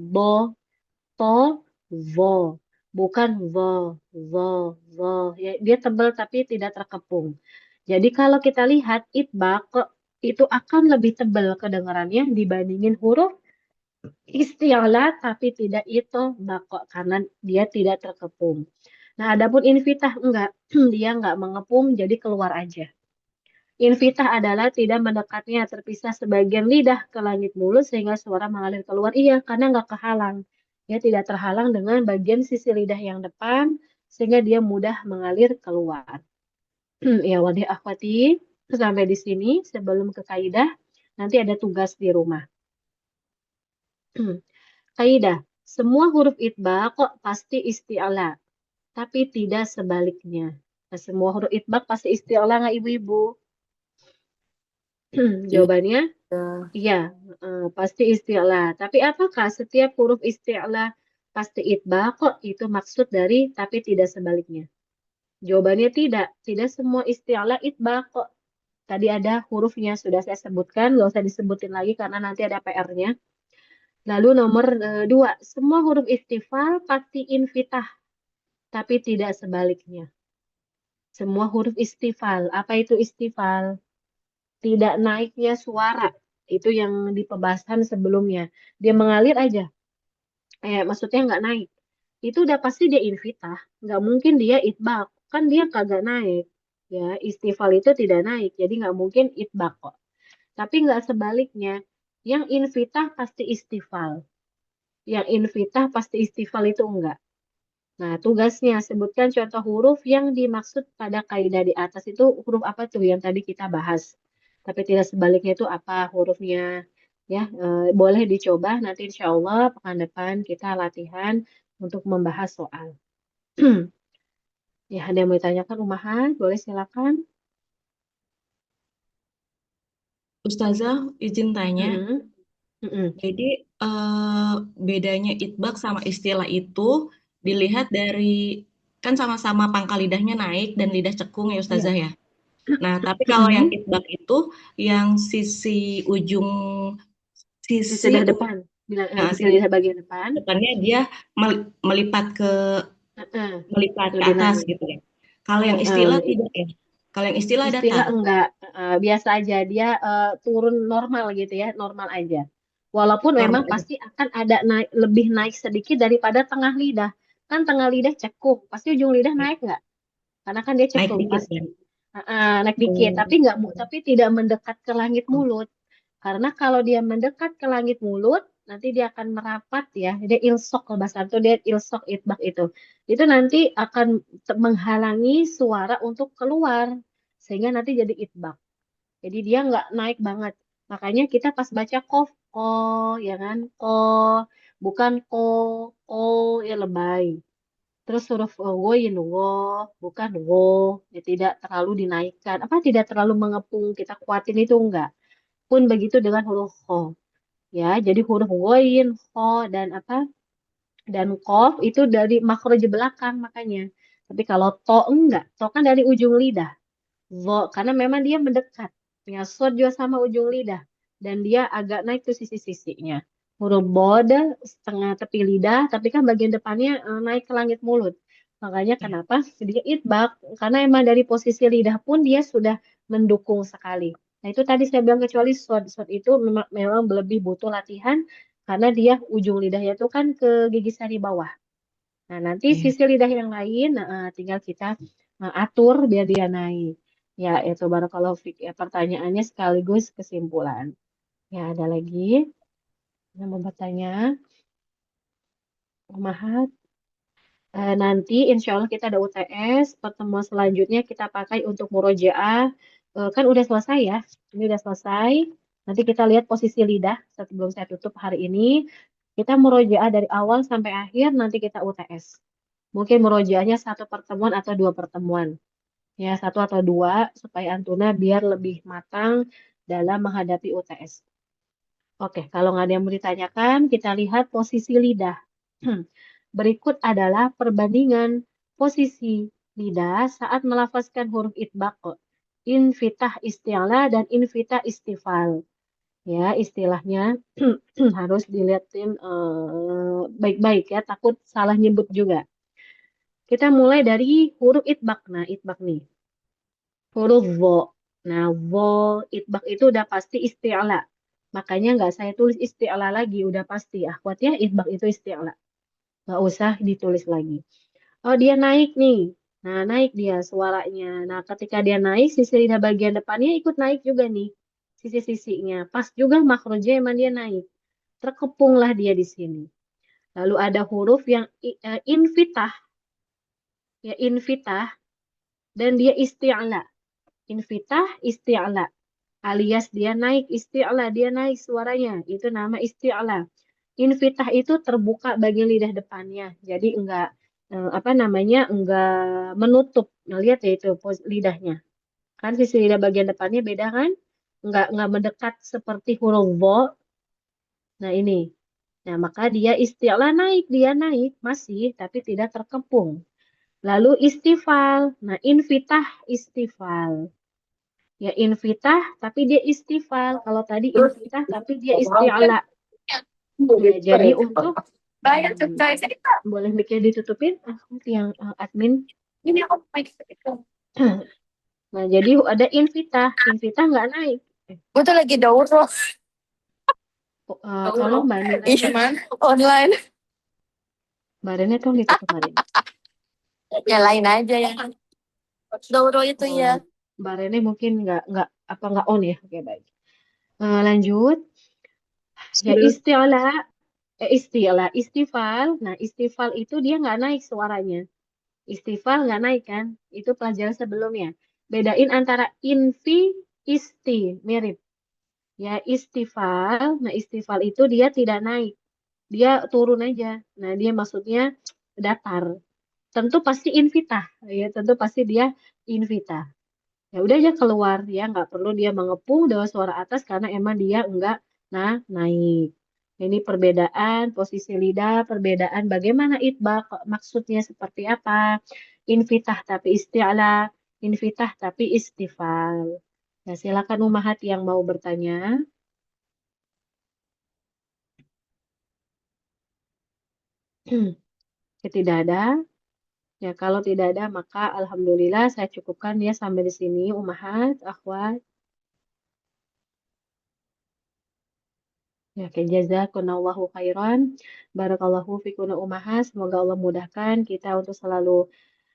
To, vo, bukan vo, vo ya, dia tebal tapi tidak terkepung. Jadi kalau kita lihat itbaq itu akan lebih tebal kedengarannya dibandingin huruf isti'la, tapi tidak itu bako karena dia tidak terkepung. Nah, adapun infitah enggak, dia enggak mengepung, jadi keluar aja. Infitah adalah tidak mendekatnya, terpisah sebagian lidah ke langit mulut sehingga suara mengalir keluar. Iya, karena enggak kehalang. Dia tidak terhalang dengan bagian sisi lidah yang depan sehingga dia mudah mengalir keluar. Ya, wadah akhwati, sampai di sini sebelum ke kaidah, nanti ada tugas di rumah. Kaidah, semua huruf itbaq kok pasti isti'la, tapi tidak sebaliknya. Nah, semua huruf itbaq pasti isti'la nggak ibu-ibu? Jawabannya, iya, pasti isti'la. Tapi apakah setiap huruf isti'la pasti itbaq kok? Itu maksud dari tapi tidak sebaliknya. Jawabannya tidak. Tidak semua isti'la itbaq kok. Tadi ada hurufnya, sudah saya sebutkan, nggak usah disebutin lagi karena nanti ada PR-nya. Lalu nomor 2, semua huruf istifal pasti infitah, tapi tidak sebaliknya. Semua huruf istifal, apa itu istifal? Tidak naiknya suara, Itu yang di pembahasan sebelumnya. Dia mengalir aja. Maksudnya nggak naik. Itu udah pasti dia infitah. Nggak mungkin dia itbaq. Kan dia kagak naik. Ya, istifal itu tidak naik. Jadi nggak mungkin itbaq kok. Tapi nggak sebaliknya. Yang infitah pasti istifal. Yang infitah pasti istifal itu enggak. Nah, tugasnya sebutkan contoh huruf yang dimaksud pada kaidah di atas itu huruf apa tuh yang tadi kita bahas. Tapi tidak sebaliknya itu apa hurufnya. Ya, boleh dicoba nanti insya Allah pekan depan kita latihan untuk membahas soal. Ya, ada yang mau ditanyakan Umahan? Boleh silakan. Ustazah, izin tanya. Mm-mm. Mm-mm. Jadi bedanya itbaq sama istilah itu dilihat dari kan sama-sama pangkal lidahnya naik dan lidah cekung ya Iya. Ustazah ya. Nah, tapi kalau yang Mm-mm. itbaq itu yang sisi ujung Di sisi sebelah depan. Sisi lidah bagian depan. depannya dia melipat ke Lebih atas naik. gitu ya. Kalau yang istilah Nah, tidak ya. Kalau yang istilah istilah datar. enggak, biasa aja dia turun normal gitu ya, normal aja. Walaupun memang Normal aja. pasti akan ada lebih naik sedikit daripada tengah lidah. Kan tengah lidah cekung, pasti ujung lidah naik nggak? Karena kan dia Naik cekung dikit pasti. kan. Naik dikit, tapi nggak, tapi tidak mendekat ke langit mulut. Karena kalau dia mendekat ke langit mulut, nanti dia akan merapat ya. Dia ilsok kalau bahasa Arab itu dia ilsok itbak itu. Itu nanti akan menghalangi suara untuk keluar sehingga nanti jadi itbak. Jadi dia nggak naik banget. Makanya kita pas baca kof, ko, ya kan, ko, bukan ko ya lebay. Terus huruf woyin wo, bukan wo, ya tidak terlalu dinaikkan. Apa tidak terlalu mengepung, kita kuatin itu enggak. Pun begitu dengan huruf kho. Ya, jadi huruf woyin, kho, dan apa? Dan kof itu dari makhraj belakang makanya. Tapi kalau to enggak, to kan dari ujung lidah. Zo, karena memang dia mendekat. Ya, sod juga sama ujung lidah. Dan dia agak naik tuh sisi-sisinya. Huruf bod setengah tepi lidah, tapi kan bagian depannya naik ke langit mulut. Makanya kenapa dia itbak? Karena emang dari posisi lidah pun dia sudah mendukung sekali. Nah itu tadi saya bilang kecuali sod. Sod itu memang lebih butuh latihan karena dia ujung lidahnya itu kan ke gigi sari bawah. Nah nanti sisi lidah yang lain tinggal kita atur biar dia naik. Ya, itu barakallahu fiik ya pertanyaannya sekaligus kesimpulan. Ya, ada lagi yang mau bertanya? Mahat. Nanti insya Allah kita ada UTS, pertemuan selanjutnya kita pakai untuk murojaah. Kan udah selesai ya, ini udah selesai. Nanti kita lihat posisi lidah sebelum saya tutup hari ini. Kita murojaah dari awal sampai akhir, nanti kita UTS. Mungkin murojaahnya satu pertemuan atau dua pertemuan. Ya, satu atau dua supaya Antuna biar lebih matang dalam menghadapi UTS. Oke, kalau nggak ada yang mau ditanyakan, kita lihat posisi lidah. Berikut adalah perbandingan posisi lidah saat melafazkan huruf itbaq, infitah isti'la dan infitah istifal. Ya, istilahnya harus dilihatin baik-baik ya, takut salah nyebut juga. Kita mulai dari huruf itbaq. Nah, itbaq nih. Huruf vo. Nah, vo, itbaq itu udah pasti isti'la. Makanya nggak saya tulis isti'la lagi, udah pasti. Akhwat ya, itbaq itu isti'la. Nggak usah ditulis lagi. Oh, dia naik nih. Nah, naik dia suaranya. Nah, ketika dia naik, sisi lidah bagian depannya ikut naik juga nih. Sisi-sisinya. Pas juga makrojnya emang dia naik. Terkepunglah dia di sini. Lalu ada huruf yang infitah. Ya, infitah. Dan dia isti'la. Infitah, isti'la. Alias dia naik isti'la. Dia naik suaranya. Itu nama isti'la. Infitah itu terbuka bagian lidah depannya. Jadi enggak apa namanya enggak menutup. Nah, lihat ya itu lidahnya. Kan sisi lidah bagian depannya beda kan? Enggak mendekat seperti huruf vo. Nah, ini. Nah, maka dia naik masih tapi tidak terkepung. Lalu istifal. Nah, infitah istifal. Ya infitah tapi dia istifal. Kalau tadi infitah tapi dia isti'la. Ya, jadi untuk boleh mikir ditutupin yang admin. Nah, jadi ada invitah nggak naik. Gue tuh lagi daurah. Tolong Mbak Nina ya. Ishman online. Mbak Rene tuh gitu kemarin. Nyalain aja ya. Doro itu Oh, ya. Mbak Rene mungkin nggak on ya. Oke, baik. Lanjut. Ya istifal. Nah, istifal itu dia nggak naik suaranya. Istifal nggak naik kan? Itu pelajaran sebelumnya. Bedain antara infi, isti, mirip. Ya, istifal. Nah, istifal itu dia tidak naik. Dia turun aja. Nah, dia maksudnya datar. Tentu pasti invitah. Ya, tentu pasti dia invitah. Ya udah aja keluar. Ya, nggak perlu dia mengepung dengan suara atas karena emang dia enggak naik. Ini perbedaan posisi lidah, perbedaan bagaimana itbaq, maksudnya seperti apa. Invitah tapi isti'la, invitah tapi istifal. Ya, silakan Umahat yang mau bertanya. Tidak ada. Ya, kalau tidak ada maka alhamdulillah saya cukupkan ya sampai di sini Umahat, akhwat. Ya, oke, jazakumullahu khairan. Barakallahu fikuna Umahat. Semoga Allah mudahkan kita untuk selalu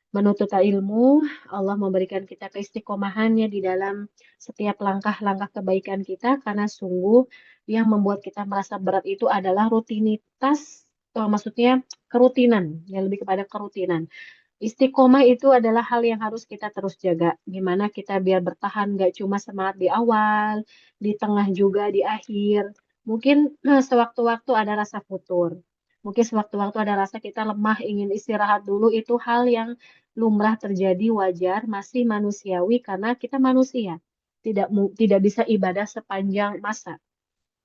menuntut ilmu. Allah memberikan kita keistiqomahannya di dalam setiap langkah-langkah kebaikan kita karena sungguh yang membuat kita merasa berat itu adalah rutinitas, maksudnya kerutinan, yang lebih kepada kerutinan. Istiqomah itu adalah hal yang harus kita terus jaga. Gimana kita biar bertahan gak cuma semangat di awal, di tengah juga, di akhir. Mungkin sewaktu-waktu ada rasa futur. Mungkin sewaktu-waktu ada rasa kita lemah, ingin istirahat dulu. Itu hal yang lumrah terjadi, wajar, masih manusiawi karena kita manusia. Tidak bisa ibadah sepanjang masa.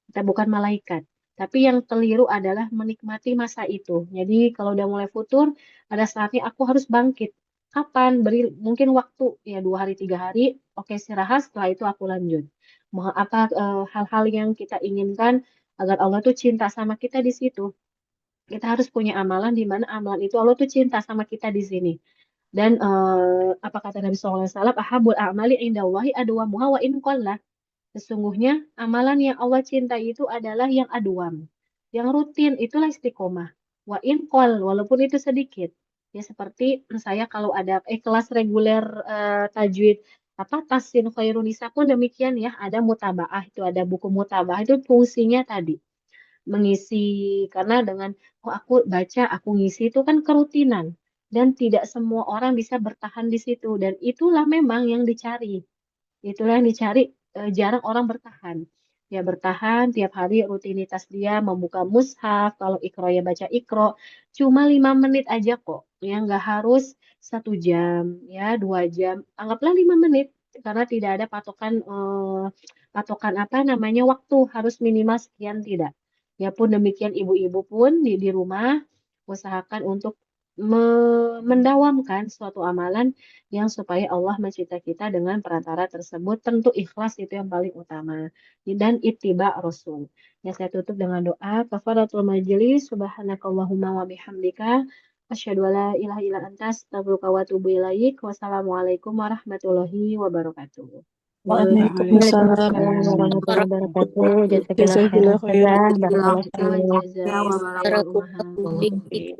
Kita bukan malaikat. Tapi yang keliru adalah menikmati masa itu. Jadi kalau udah mulai futur, ada saatnya aku harus bangkit. Kapan? Beri mungkin waktu ya 2 hari 3 hari. Oke, istirahat. Setelah itu aku lanjut. Mau apa hal-hal yang kita inginkan agar Allah tuh cinta sama kita di situ. Kita harus punya amalan di mana amalan itu Allah tuh cinta sama kita di sini. Dan apa kata Nabi SAW? Ahabul a'mali indallahi adwamuha wa in qalla. Sesungguhnya amalan yang Allah cintai itu adalah yang adwam. Yang rutin itulah istiqomah. Wa in qal, walaupun itu sedikit. Ya seperti saya kalau ada kelas reguler tajwid apa tasin khairunisa pun demikian ya, ada mutabaah itu ada buku mutabaah itu fungsinya tadi mengisi karena dengan aku baca aku ngisi itu kan kerutinan dan tidak semua orang bisa bertahan di situ dan itulah memang yang dicari. Itulah yang dicari, jarang orang bertahan. Ya bertahan tiap hari rutinitas dia membuka mushaf, kalau ikro ya baca ikro, cuma 5 menit aja kok. Ya nggak harus 1 jam, ya 2 jam, anggaplah 5 menit. Karena tidak ada patokan apa namanya waktu harus minimal sekian tidak. Ya pun demikian ibu-ibu pun di rumah usahakan untuk mendawamkan suatu amalan yang supaya Allah mencintai kita dengan perantara tersebut. Tentu ikhlas itu yang paling utama. Dan ittiba Rasul. Ya saya tutup dengan doa. Kafaratul majlis. Subhanakallahumma wa bihamdika. Asyhadu an la ilaha illa anta astaghfiruka wa atubu ilaik. Wassalamualaikum warahmatullahi wabarakatuh. Waalaikumsalam warahmatullahi wabarakatuh. Jazakallah Jazakallah khairan. khairan. Barakallahu Jazakallah fiik. jaza wa barakallahu Barakallahu fiik. fiik.